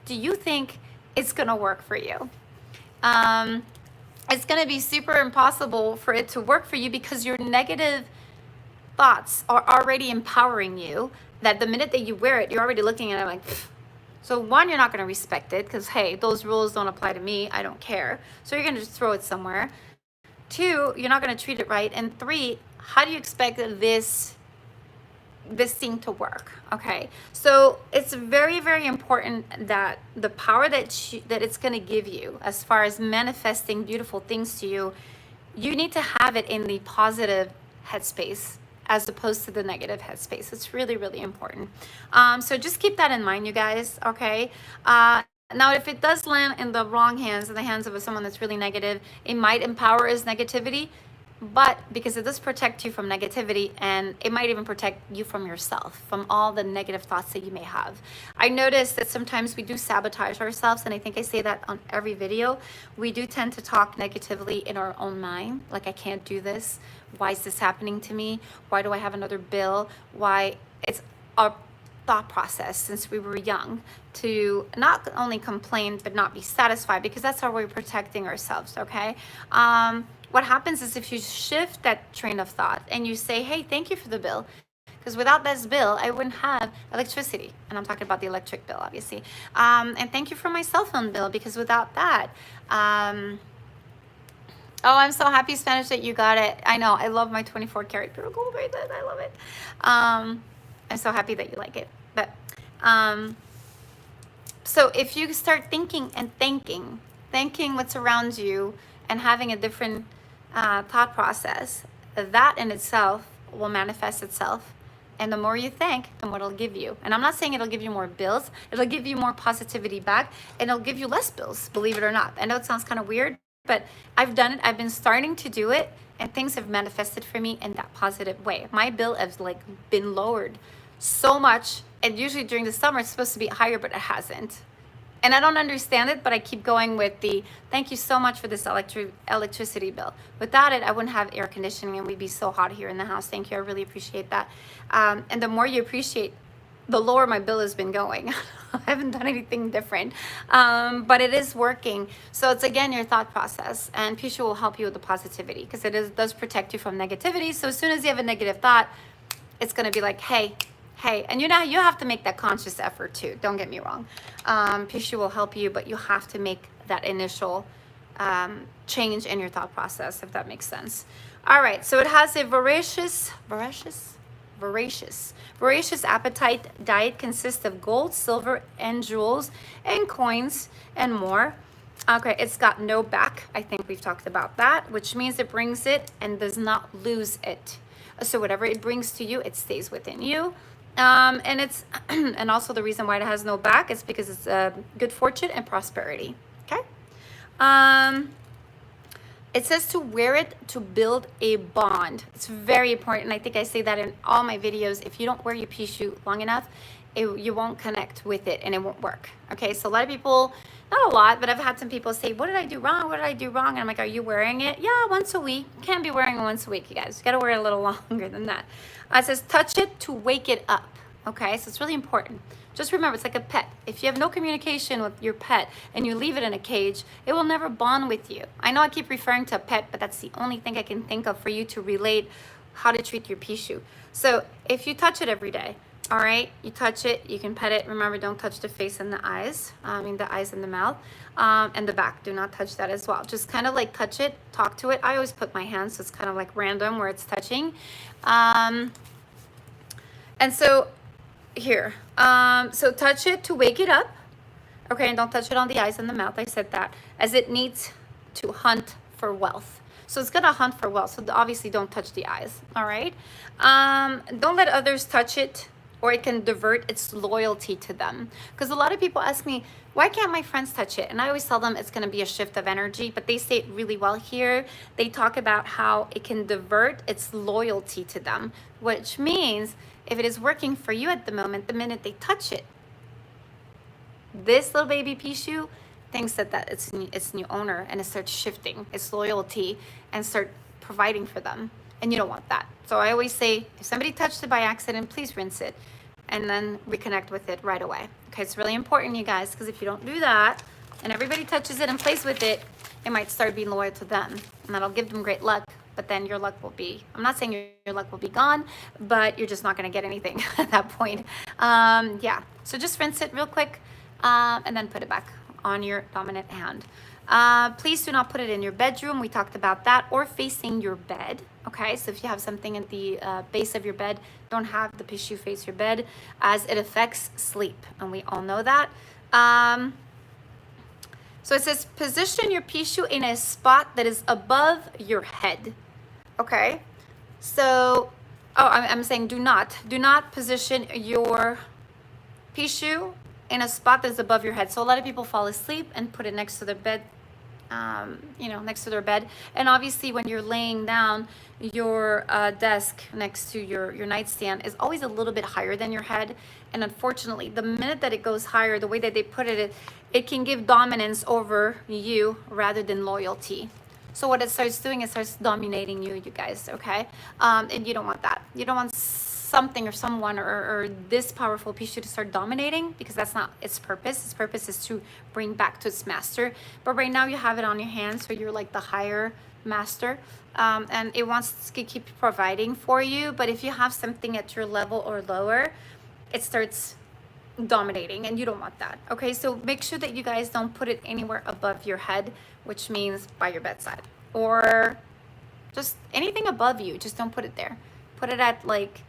do you think it's going to work for you? It's going to be super impossible for it to work for you because your negative thoughts are already empowering you, that the minute that you wear it, you're already looking at it like, pfft. So one, you're not going to respect it because, hey, those rules don't apply to me. I don't care. So you're going to just throw it somewhere. Two, you're not going to treat it right. And three, how do you expect this thing to work? Okay, so it's very, very important that the power that it's going to give you as far as manifesting beautiful things to you, you need to have it in the positive headspace as opposed to the negative headspace. It's really, really important. So just keep that in mind, you guys, okay? Now, if it does land in the wrong hands, in the hands of someone that's really negative, it might empower his negativity, but because it does protect you from negativity, and it might even protect you from yourself, from all the negative thoughts that you may have. I notice that sometimes we do sabotage ourselves, and I think I say that on every video. We do tend to talk negatively in our own mind, like, I can't do this. Why is this happening to me? Why do I have another bill? Why? It's our thought process since we were young to not only complain but not be satisfied, because that's how we're protecting ourselves, okay? What happens is if you shift that train of thought and you say, hey, thank you for the bill, because without this bill, I wouldn't have electricity. And I'm talking about the electric bill, obviously. And thank you for my cell phone bill, because without that, oh, I'm so happy, Spanish, that you got it. I know, I love my 24 karat pure gold bracelet. I love it. I'm so happy that you like it. But so if you start thinking and thanking what's around you and having a different thought process, that in itself will manifest itself. And the more you thank, the more it'll give you. And I'm not saying it'll give you more bills. It'll give you more positivity back, and it'll give you less bills, believe it or not. I know it sounds kind of weird, but I've done it. I've been starting to do it, and things have manifested for me in that positive way. My bill has like been lowered so much, and usually during the summer it's supposed to be higher, but it hasn't. And I don't understand it, but I keep going with the thank you so much for this electricity bill. Without it, I wouldn't have air conditioning, and we'd be so hot here in the house. Thank you. I really appreciate that. And the more you appreciate, the lower my bill has been going. I haven't done anything different, but it is working. So it's, again, your thought process. And Pixiu will help you with the positivity, because it does protect you from negativity. So as soon as you have a negative thought, it's going to be like, hey, and you know, you have to make that conscious effort too. Don't get me wrong. Pixiu will help you, but you have to make that initial change in your thought process, if that makes sense. All right, so it has a voracious appetite diet, consists of gold, silver, and jewels, and coins, and more. Okay, it's got no back. I think we've talked about that, which means it brings it and does not lose it. So whatever it brings to you, it stays within you. And it's and also the reason why it has no back is because it's good fortune and prosperity. Okay. It says to wear it to build a bond. It's very important. I think I say that in all my videos. If you don't wear your Pixiu long enough, you won't connect with it and it won't work. Okay. So a lot of people, not a lot, but I've had some people say, what did I do wrong? What did I do wrong? And I'm like, are you wearing it? Yeah, once a week. You can't be wearing it once a week, you guys. You got to wear it a little longer than that. It says touch it to wake it up. Okay, so it's really important. Just remember, it's like a pet. If you have no communication with your pet and you leave it in a cage, it will never bond with you. I know I keep referring to a pet, but that's the only thing I can think of for you to relate how to treat your Pixiu. So if you touch it every day, all right, you touch it, you can pet it. Remember, don't touch the face and the eyes. The eyes and the mouth, and the back. Do not touch that as well. Just kind of like touch it, talk to it. I always put my hands, so it's kind of like random where it's touching. And so here, so touch it to wake it up. Okay, and don't touch it on the eyes and the mouth. I said that, as it needs to hunt for wealth. So it's gonna hunt for wealth. So obviously don't touch the eyes, all right? Don't let others touch it, or it can divert its loyalty to them. Because a lot of people ask me, why can't my friends touch it? And I always tell them it's gonna be a shift of energy, but they say it really well here. They talk about how it can divert its loyalty to them, which means if it is working for you at the moment, the minute they touch it, this little baby Pixiu thinks that its new owner, and it starts shifting its loyalty and start providing for them. And you don't want that. So I always say, if somebody touched it by accident, please rinse it and then reconnect with it right away. Okay, it's really important, you guys, because if you don't do that and everybody touches it and plays with it, it might start being loyal to them, and that'll give them great luck. But then your luck will be, I'm not saying your luck will be gone, but you're just not going to get anything at that point. Yeah, so just rinse it real quick. And then put it back on your dominant hand. Please do not put it in your bedroom. We talked about that, or facing your bed. Okay, so if you have something at the base of your bed, don't have the Pixiu face your bed, as it affects sleep, and we all know that. So it says position your Pixiu in a spot that is above your head. Okay, so I'm saying do not position your Pixiu in a spot that's above your head. So a lot of people fall asleep and put it next to their bed, next to their bed. And obviously when you're laying down, your desk next to your nightstand is always a little bit higher than your head. And unfortunately, the minute that it goes higher, the way that they put it, it can give dominance over you rather than loyalty. So what it starts doing, it starts dominating you guys, okay? And you don't want that. You don't want something or someone or this powerful Pixiu to start dominating, because that's not its purpose. Its purpose is to bring back to its master. But right now you have it on your hands, so you're like the higher master, and it wants to keep providing for you. But if you have something at your level or lower, it starts dominating, and you don't want that. Okay, so make sure that you guys don't put it anywhere above your head, which means by your bedside, or just anything above you. Just don't put it there. Put it at, like,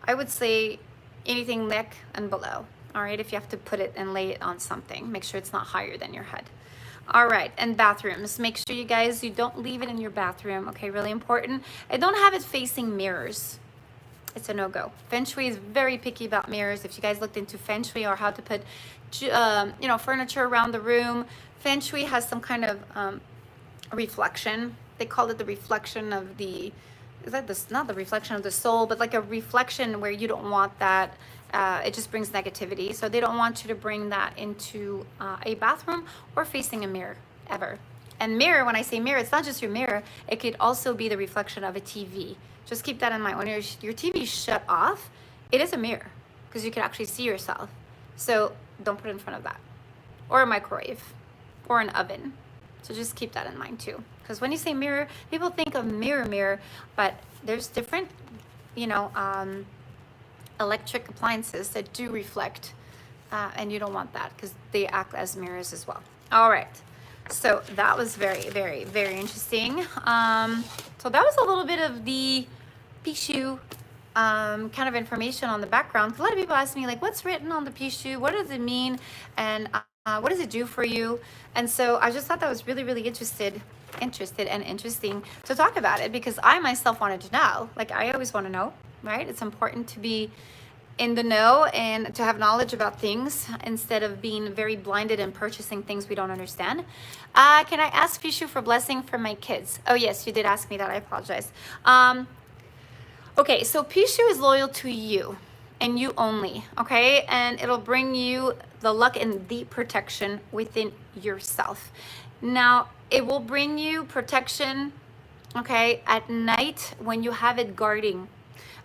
I would say anything neck and below. All right, if you have to put it and lay it on something, make sure it's not higher than your head. All right, and bathrooms, make sure you guys, you don't leave it in your bathroom. Okay, really important. And don't have it facing mirrors. It's a no-go. Feng Shui is very picky about mirrors. If you guys looked into Feng Shui or how to put furniture around the room, Feng Shui has some kind of reflection. They call it the reflection of the, is that this, not the reflection of the soul, but like a reflection where you don't want that. It just brings negativity. So they don't want you to bring that into a bathroom or facing a mirror ever. And mirror, when I say mirror, it's not just your mirror. It could also be the reflection of a TV. Just keep that in mind. When your TV is shut off, it is a mirror, because you can actually see yourself. So don't put it in front of that. Or a microwave or an oven. So just keep that in mind too. Because when you say mirror, people think of mirror, but there's different, electric appliances that do reflect, and you don't want that, because they act as mirrors as well. All right. So that was very, very, very interesting. So that was a little bit of the Pixiu kind of information on the background. A lot of people ask me, like, what's written on the Pixiu? What does it mean? And what does it do for you? And so I just thought that was really, really interested and interesting to talk about it, because I myself wanted to know. Like, I always want to know, right? It's important to be in the know and to have knowledge about things instead of being very blinded and purchasing things we don't understand. Can I ask Pixiu for blessing for my kids? Oh yes, you did ask me that. I apologize. Okay, so Pixiu is loyal to you and you only, okay? And it'll bring you the luck and the protection within yourself. Now, it will bring you protection, okay, at night when you have it guarding.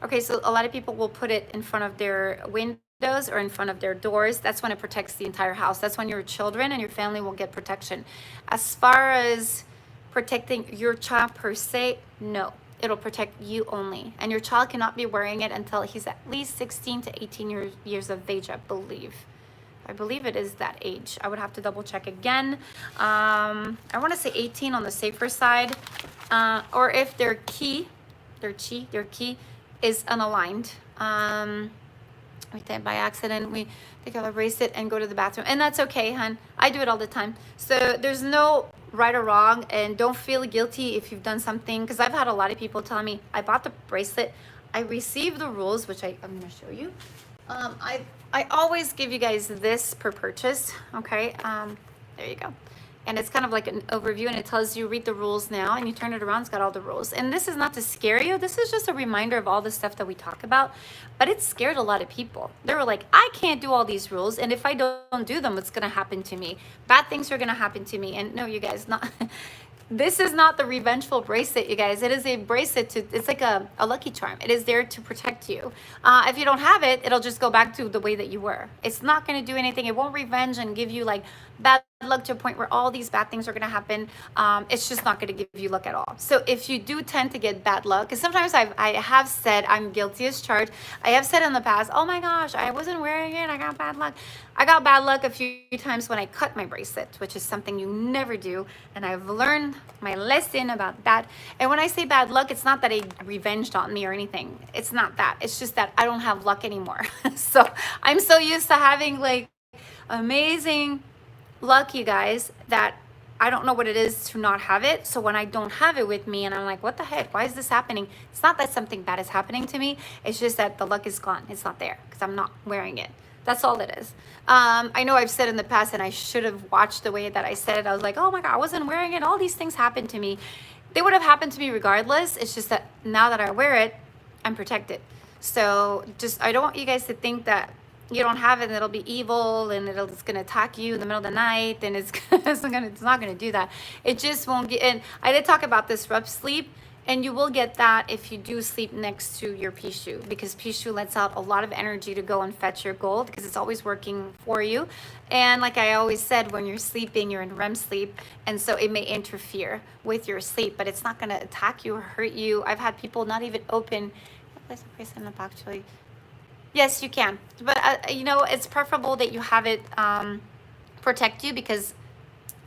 Okay, so a lot of people will put it in front of their windows or in front of their doors. That's when it protects the entire house. That's when your children and your family will get protection. As far as protecting your child per se, no. It'll protect you only. And your child cannot be wearing it until he's at least 16 to 18 years of age, I believe. I believe it is that age. I would have to double check again. I want to say 18 on the safer side. Or if they're key, is unaligned. We did by accident. We take out a bracelet and go to the bathroom, and that's okay, hon. I do it all the time. So there's no right or wrong, and don't feel guilty if you've done something, because I've had a lot of people tell me, I bought the bracelet, I received the rules, which I'm going to show you. I always give you guys this per purchase. Okay, there you go. And it's kind of like an overview, and it tells you read the rules now, and you turn it around, it's got all the rules. And this is not to scare you, this is just a reminder of all the stuff that we talk about, but it scared a lot of people. They were like, I can't do all these rules, and if I don't do them, what's gonna happen to me? Bad things are gonna happen to me. And no, you guys, not this is not the revengeful bracelet, you guys. It is a bracelet to, it's like a lucky charm. It is there to protect you. If you don't have it, it'll just go back to the way that you were. It's not going to do anything. It won't revenge and give you like bad luck to a point where all these bad things are going to happen. It's just not going to give you luck at all. So if you do tend to get bad luck, because sometimes I have said, I'm guilty as charged. I have said in the past, oh my gosh, I wasn't wearing it, I got bad luck. I got bad luck a few times when I cut my bracelet, which is something you never do. And I've learned my lesson about that. And when I say bad luck, it's not that it revenged on me or anything. It's not that. It's just that I don't have luck anymore. So I'm so used to having like amazing luck, you guys, that I don't know what it is to not have it. So when I don't have it with me and I'm like, what the heck? Why is this happening? It's not that something bad is happening to me. It's just that the luck is gone. It's not there because I'm not wearing it. That's all it is. I know I've said in the past, and I should have watched the way that I said it. I was like, oh my God, I wasn't wearing it. All these things happened to me. They would have happened to me regardless. It's just that now that I wear it, I'm protected. So just, I don't want you guys to think that you don't have it and it'll be evil and it's going to attack you in the middle of the night, and it's not going to do that. It just won't get in. I did talk about this rough sleep. And you will get that if you do sleep next to your Pixiu, because Pixiu lets out a lot of energy to go and fetch your gold, because it's always working for you. And like I always said, when you're sleeping, you're in REM sleep, and so it may interfere with your sleep, but it's not going to attack you or hurt you. I've had people not even open. Place a bracelet in the box, actually. Yes, you can, but you know, it's preferable that you have it protect you, because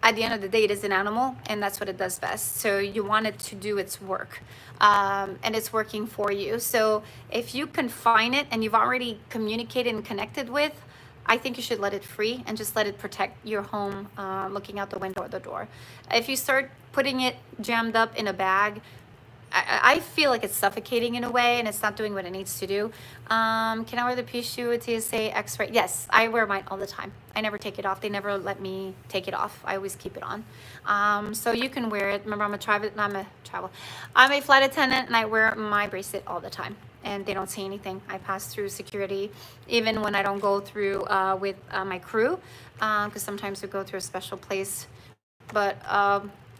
at the end of the day, it is an animal, and that's what it does best. So you want it to do its work, and it's working for you. So if you confine it and you've already communicated and connected with, I think you should let it free and just let it protect your home, looking out the window or the door. If you start putting it jammed up in a bag, I feel like it's suffocating in a way, and it's not doing what it needs to do. Can I wear the Pixiu with TSA X-ray? Yes, I wear mine all the time. I never take it off. They never let me take it off. I always keep it on. So you can wear it. Remember, I'm a flight attendant, and I wear my bracelet all the time, and they don't say anything. I pass through security, even when I don't go through with my crew, because sometimes we go through a special place. But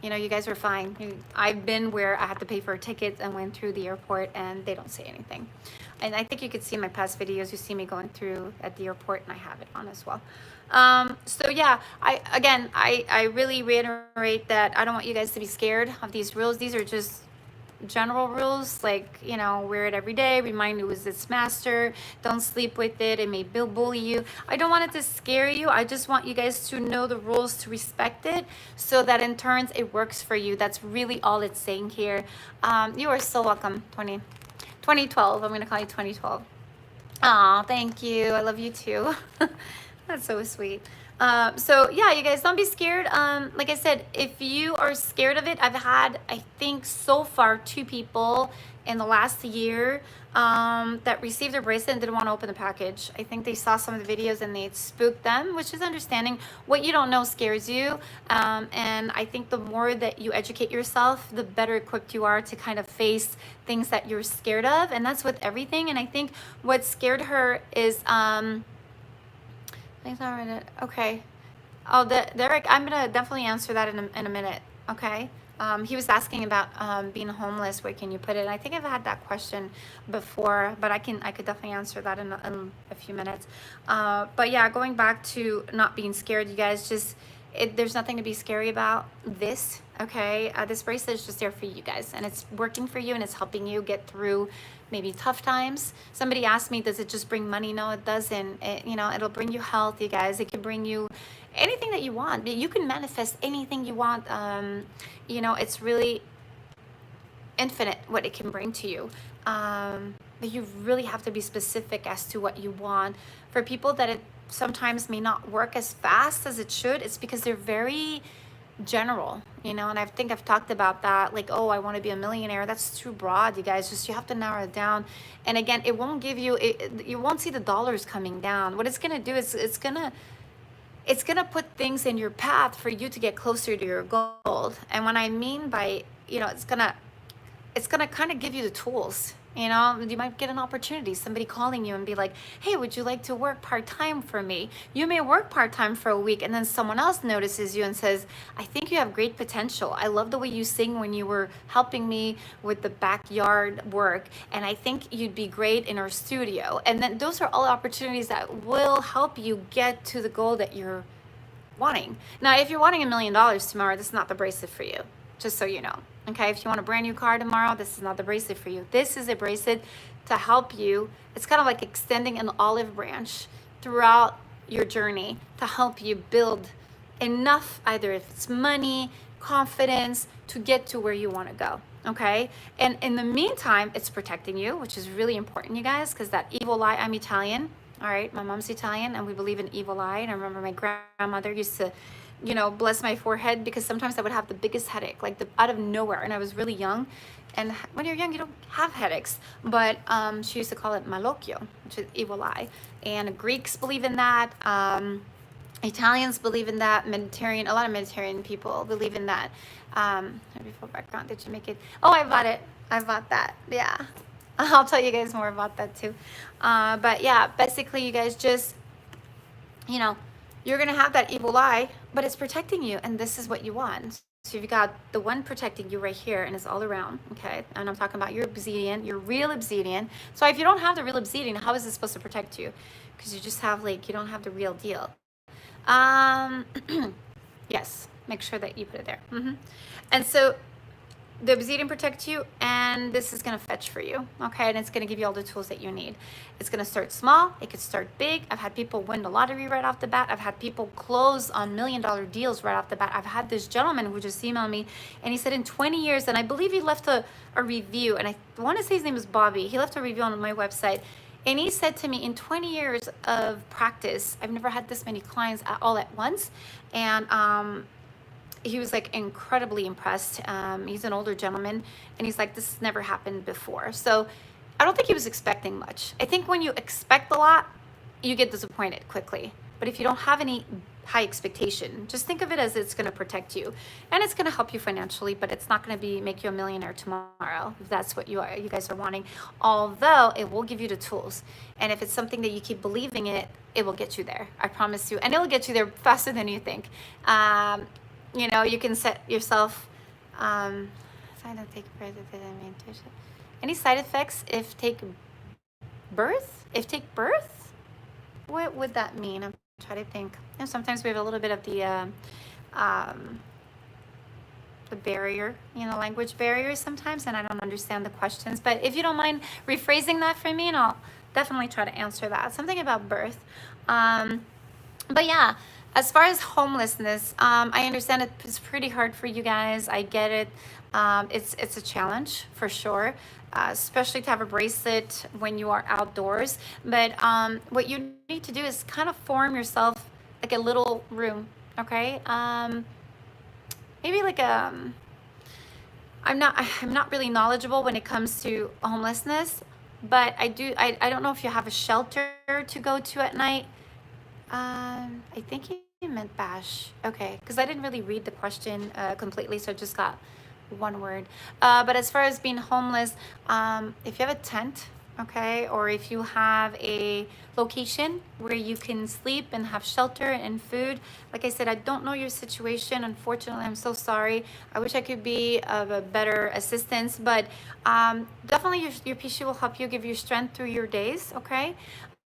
you know, you guys are fine. I've been where I had to pay for a ticket and went through the airport, and they don't say anything. And I think you could see my past videos. You see me going through at the airport, and I have it on as well. So yeah, I really reiterate that I don't want you guys to be scared of these rules. These are just general rules, like, you know, wear it every day, remind you it's its master, don't sleep with it, it may bully you. I don't want it to scare you. I just want you guys to know the rules, to respect it, so that in turns it works for you. That's really all it's saying here. You are so welcome. 2012, I'm gonna call you 2012. Oh, thank you. I love you too. That's so sweet. So yeah, you guys, don't be scared. Like I said, if you are scared of it, I've had, I think so far, 2 people in the last year that received their bracelet and didn't want to open the package. I think they saw some of the videos and they spooked them, which is understanding. What you don't know scares you. And I think the more that you educate yourself, the better equipped you are to kind of face things that you're scared of. And that's with everything. And I think what scared her is, okay. Oh, Derek, I'm gonna definitely answer that in a minute. Okay. He was asking about being homeless. Where can you put it? And I think I've had that question before, but I could definitely answer that in a few minutes. But yeah, going back to not being scared, you guys, just there's nothing to be scary about this. Okay, this bracelet is just there for you guys, and it's working for you, and it's helping you get through maybe tough times. Somebody asked me, does it just bring money? No, it doesn't. You know, it'll bring you health, you guys. It can bring you anything that you want. You can manifest anything you want. You know, it's really infinite what it can bring to you. but you really have to be specific as to what you want. For people that it sometimes may not work as fast as it should, it's because they're very general, you know, and I think I've talked about that, like, oh, I want to be a millionaire. That's too broad, you guys. Just, you have to narrow it down. And again, it won't give you, you won't see the dollars coming down. What it's going to do is it's gonna put things in your path for you to get closer to your goal. And what I mean by, you know, it's gonna kind of give you the tools. You know, you might get an opportunity, somebody calling you and be like, hey, would you like to work part-time for me? You may work part-time for a week, and then someone else notices you and says, I think you have great potential. I love the way you sing when you were helping me with the backyard work, and I think you'd be great in our studio. And then those are all opportunities that will help you get to the goal that you're wanting. Now, if you're wanting $1 million tomorrow, this is not the bracelet for you, just so you know. Okay, if you want a brand new car tomorrow, this is not the bracelet for you. This is a bracelet to help you. It's kind of like extending an olive branch throughout your journey to help you build enough, either if it's money, confidence, to get to where you want to go. Okay, and in the meantime, it's protecting you, which is really important, you guys, because that evil eye, I'm Italian. All right, my mom's Italian, and we believe in evil eye. And I remember my grandmother used to, you know, bless my forehead, because sometimes I would have the biggest headache, like out of nowhere. And I was really young. And when you're young, you don't have headaches. But she used to call it malocchio, which is evil eye. And Greeks believe in that. Italians believe in that. Mediterranean, a lot of Mediterranean people believe in that. Before background, did you make it? Oh, I bought it. I bought that. Yeah. I'll tell you guys more about that too. But yeah, basically, you guys just, you know, you're going to have that evil eye, but it's protecting you, and this is what you want. So you've got the one protecting you right here, and it's all around, okay? And I'm talking about your obsidian, your real obsidian. So if you don't have the real obsidian, how is it supposed to protect you? Because you just have, like, you don't have the real deal. Yes, make sure that you put it there. And so the obsidian protects you, and this is going to fetch for you, okay? And it's going to give you all the tools that you need. It's going to start small. It could start big. I've had people win the lottery right off the bat. I've had people close on $1 million deals right off the bat. I've had this gentleman who just emailed me, and he said in 20 years, and I believe he left a review, and I want to say his name is Bobby. He left a review on my website, and he said to me, in 20 years of practice, I've never had this many clients all at once. And he was like incredibly impressed. He's an older gentleman, and he's like, this has never happened before. So I don't think he was expecting much. I think when you expect a lot, you get disappointed quickly. But if you don't have any high expectation, just think of it as it's going to protect you, and it's going to help you financially, but it's not going to make you a millionaire tomorrow, if that's what you guys are wanting. Although it will give you the tools, and if it's something that you keep believing it will get you there. I promise you, and it will get you there faster than you think. You know, you can set yourself, any side effects if take birth? What would that mean? I'm trying to think. You know, sometimes we have a little bit of the barrier, you know, language barriers sometimes, and I don't understand the questions. But if you don't mind rephrasing that for me, and I'll definitely try to answer that. Something about birth. But yeah, as far as homelessness, I understand it's pretty hard for you guys. I get it. It's a challenge for sure, especially to have a bracelet when you are outdoors. But what you need to do is kind of form yourself like a little room, okay? Maybe like I'm not really knowledgeable when it comes to homelessness, but I don't know if you have a shelter to go to at night. I think he meant bash. Okay, because I didn't really read the question completely, so I just got one word. But as far as being homeless, if you have a tent, okay, or if you have a location where you can sleep and have shelter and food, like I said, I don't know your situation. Unfortunately, I'm so sorry. I wish I could be of a better assistance, but definitely your Pixiu will help you, give you strength through your days, okay?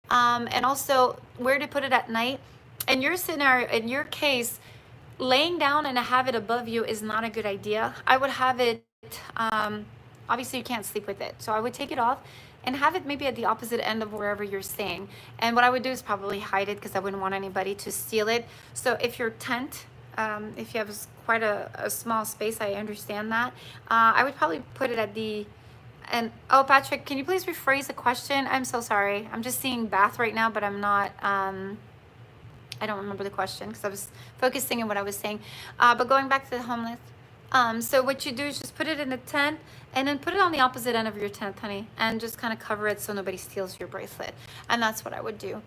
And also where to put it at night. In your scenario, in your case, laying down and have it above you is not a good idea. I would have it, obviously you can't sleep with it, so I would take it off and have it maybe at the opposite end of wherever you're staying. And what I would do is probably hide it, because I wouldn't want anybody to steal it. So if your tent, if you have quite a small space, I understand that. I would probably put it at the And oh, Patrick, can you please rephrase the question? I'm so sorry. I'm just seeing bath right now, but I'm not. I don't remember the question because I was focusing on what I was saying. But going back to the homeless, so what you do is just put it in a tent and then put it on the opposite end of your tent, honey, and just kind of cover it so nobody steals your bracelet. And that's what I would do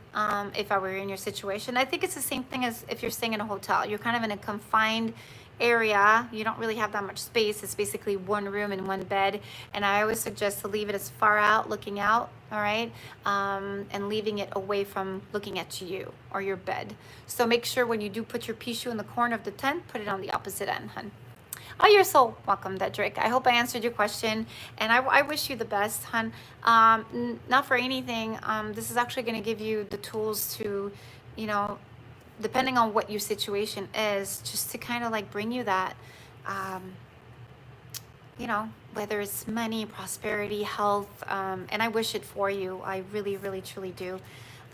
if I were in your situation. I think it's the same thing as if you're staying in a hotel. You're kind of in a confined area. You don't really have that much space. It's basically one room and one bed. And I always suggest to leave it as far out, looking out, all right? And leaving it away from looking at you or your bed. So make sure when you do put your Pixiu in the corner of the tent, put it on the opposite end, hun. Oh, you're so welcome, Dedrick. I hope I answered your question, and I wish you the best, hun. Not for anything. This is actually going to give you the tools to, you know, depending on what your situation is, just to kind of like bring you that, you know, whether it's money, prosperity, health, and I wish it for you. I really, really, truly do.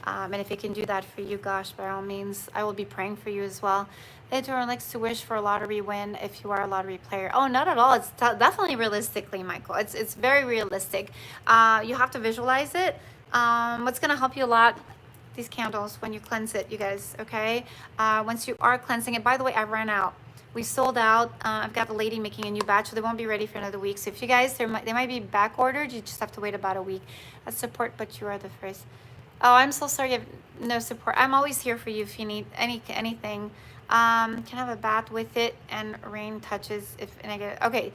And if it can do that for you, gosh, by all means, I will be praying for you as well. Edward likes to wish for a lottery win if you are a lottery player. Oh, not at all. It's definitely realistically, Michael. It's very realistic. You have to visualize it. What's going to help you a lot, these candles, when you cleanse it, you guys, okay? Once you are cleansing it, by the way, I ran out. We sold out. I've got the lady making a new batch, so they won't be ready for another week. So if you guys, they might be back ordered. You just have to wait about a week. That's support, but you are the first. Oh, I'm so sorry you have no support. I'm always here for you if you need anything. Can I have a bath with it and rain touches if negative? Okay,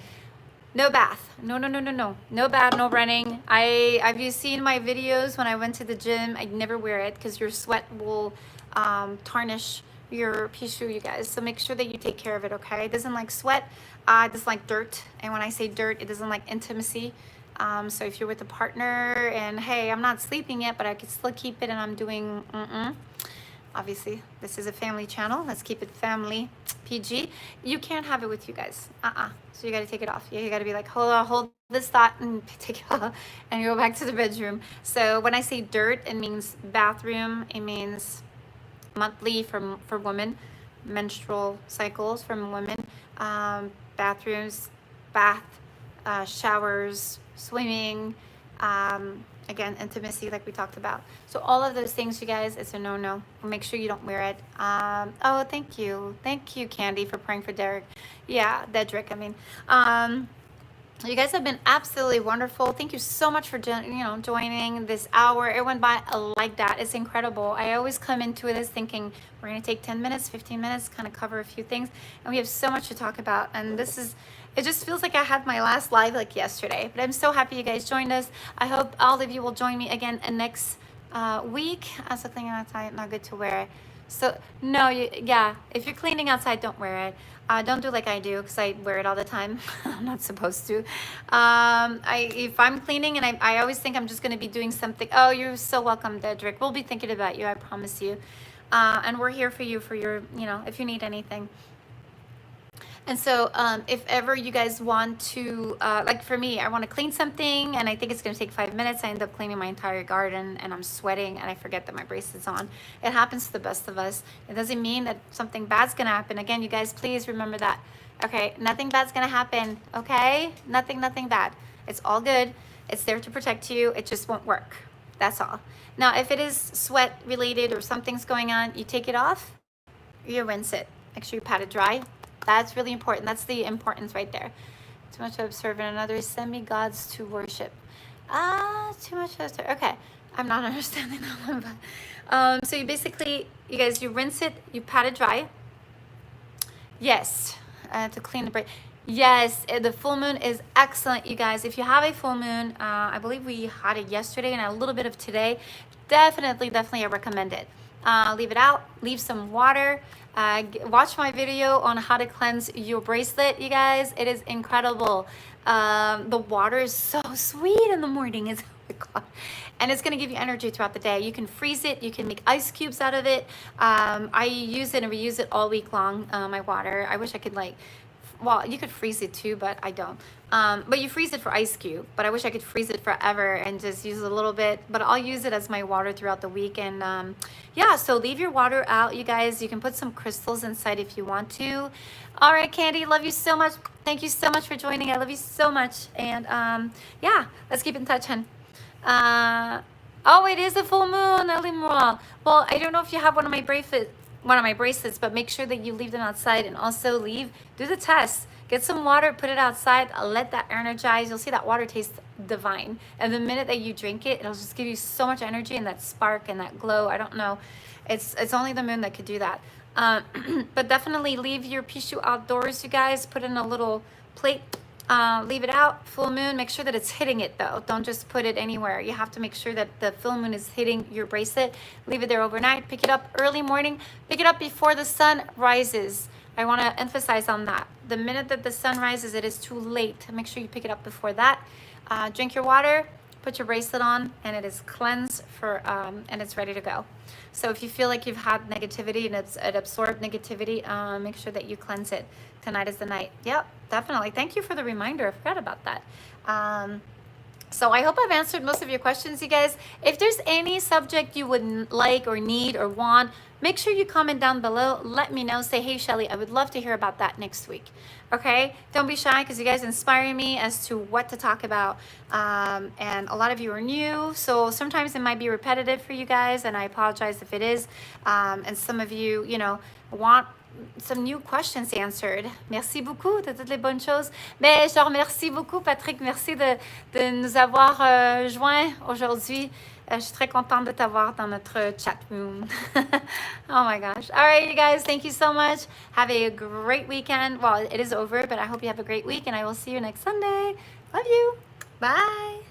no bath. No. No bath, no running. Have you seen my videos when I went to the gym? I never wear it because your sweat will tarnish your Pixiu, you guys. So make sure that you take care of it, okay? It doesn't like sweat. It doesn't like dirt. And when I say dirt, it doesn't like intimacy. So if you're with a partner and hey, I'm not sleeping yet, but I can still keep it and I'm doing obviously this is a family channel. Let's keep it family PG. You can't have it with you guys. So you got to take it off. Yeah, you got to be like, hold this thought and take it off and go back to the bedroom. So when I say dirt, it means bathroom. It means monthly for women, menstrual cycles from women, bathrooms, bath, showers, swimming, again, intimacy like we talked about. So all of those things, you guys, it's a no. Make sure you don't wear it. Oh, thank you, Candy, for praying for Derek. Yeah, Dedrick, I mean. You guys have been absolutely wonderful. Thank you so much for joining this hour. It went by like that. It's incredible. I always come into this thinking we're going to take 10 minutes, 15 minutes, kind of cover a few things, and we have so much to talk about. And it just feels like I had my last live like yesterday. But I'm so happy you guys joined us. I hope all of you will join me again next week. So cleaning outside, not good to wear it. So no, if you're cleaning outside, don't wear it. Don't do like I do because I wear it all the time. I'm not supposed to. If I'm cleaning and I always think I'm just going to be doing something. Oh, you're so welcome, Dedrick. We'll be thinking about you, I promise you. And we're here for you for your, if you need anything. And so if ever you guys want to, like for me, I want to clean something and I think it's going to take 5 minutes. I end up cleaning my entire garden and I'm sweating and I forget that my bracelet's on. It happens to the best of us. It doesn't mean that something bad's going to happen. Again, you guys, please remember that. Okay, nothing bad's going to happen. Okay, nothing bad. It's all good. It's there to protect you. It just won't work. That's all. Now, if it is sweat related or something's going on, you take it off, you rinse it. Make sure you pat it dry. That's really important. That's the importance right there. Too much to observe and another semi-gods to worship. Too much to observe. Okay, I'm not understanding that one. But, so you basically, you guys, you rinse it, you pat it dry. Yes, to clean the braid. Yes, the full moon is excellent, you guys. If you have a full moon, I believe we had it yesterday and a little bit of today. Definitely, I recommend it. Leave it out, leave some water. Watch my video on how to cleanse your bracelet, you guys. It is incredible. The water is so sweet in the morning. It's, oh my God. And it's going to give you energy throughout the day. You can freeze it. You can make ice cubes out of it. I use it and reuse it all week long, my water. I wish I could well, you could freeze it too, but I don't. But you freeze it for ice cube, but I wish I could freeze it forever and just use a little bit, but I'll use it as my water throughout the week. And yeah, so leave your water out, you guys. You can put some crystals inside if you want to. All right, Candy, love you so much. Thank you so much for joining. I love you so much. And yeah, let's keep in touch, hun. Oh, it is a full moon, Elimura. Well, I don't know if you have one of my bracelets, but make sure that you leave them outside, and also do the test. Get some water, put it outside, let that energize. You'll see that water tastes divine. And the minute that you drink it, it'll just give you so much energy and that spark and that glow. I don't know. It's only the moon that could do that. But definitely leave your Pixiu outdoors, you guys. Put in a little plate. Leave it out, full moon. Make sure that it's hitting it though. Don't just put it anywhere. You have to make sure that the full moon is hitting your bracelet. Leave it there overnight. Pick it up early morning. Pick it up before the sun rises. I want to emphasize on that. The minute that the sun rises, it is too late. Make sure you pick it up before that. Drink your water, put your bracelet on, and it is cleansed and it's ready to go. So if you feel like you've had negativity and it absorbed negativity, make sure that you cleanse it. Tonight is the night. Yep, definitely. Thank you for the reminder. I forgot about that. So I hope I've answered most of your questions, you guys. If there's any subject you would like or need or want, make sure you comment down below. Let me know. Say, hey, Shelly, I would love to hear about that next week. Okay? Don't be shy, because you guys inspire me as to what to talk about. And a lot of you are new, so sometimes it might be repetitive for you guys, and I apologize if it is. And some of you, want some new questions answered. Merci beaucoup de toutes les bonnes choses. Mais je te remercie beaucoup, Patrick. Merci de nous avoir joints aujourd'hui. Je suis très contente de t'avoir dans notre chat room. Oh my gosh. All right, you guys, thank you so much. Have a great weekend. Well, it is over, but I hope you have a great week, and I will see you next Sunday. Love you. Bye.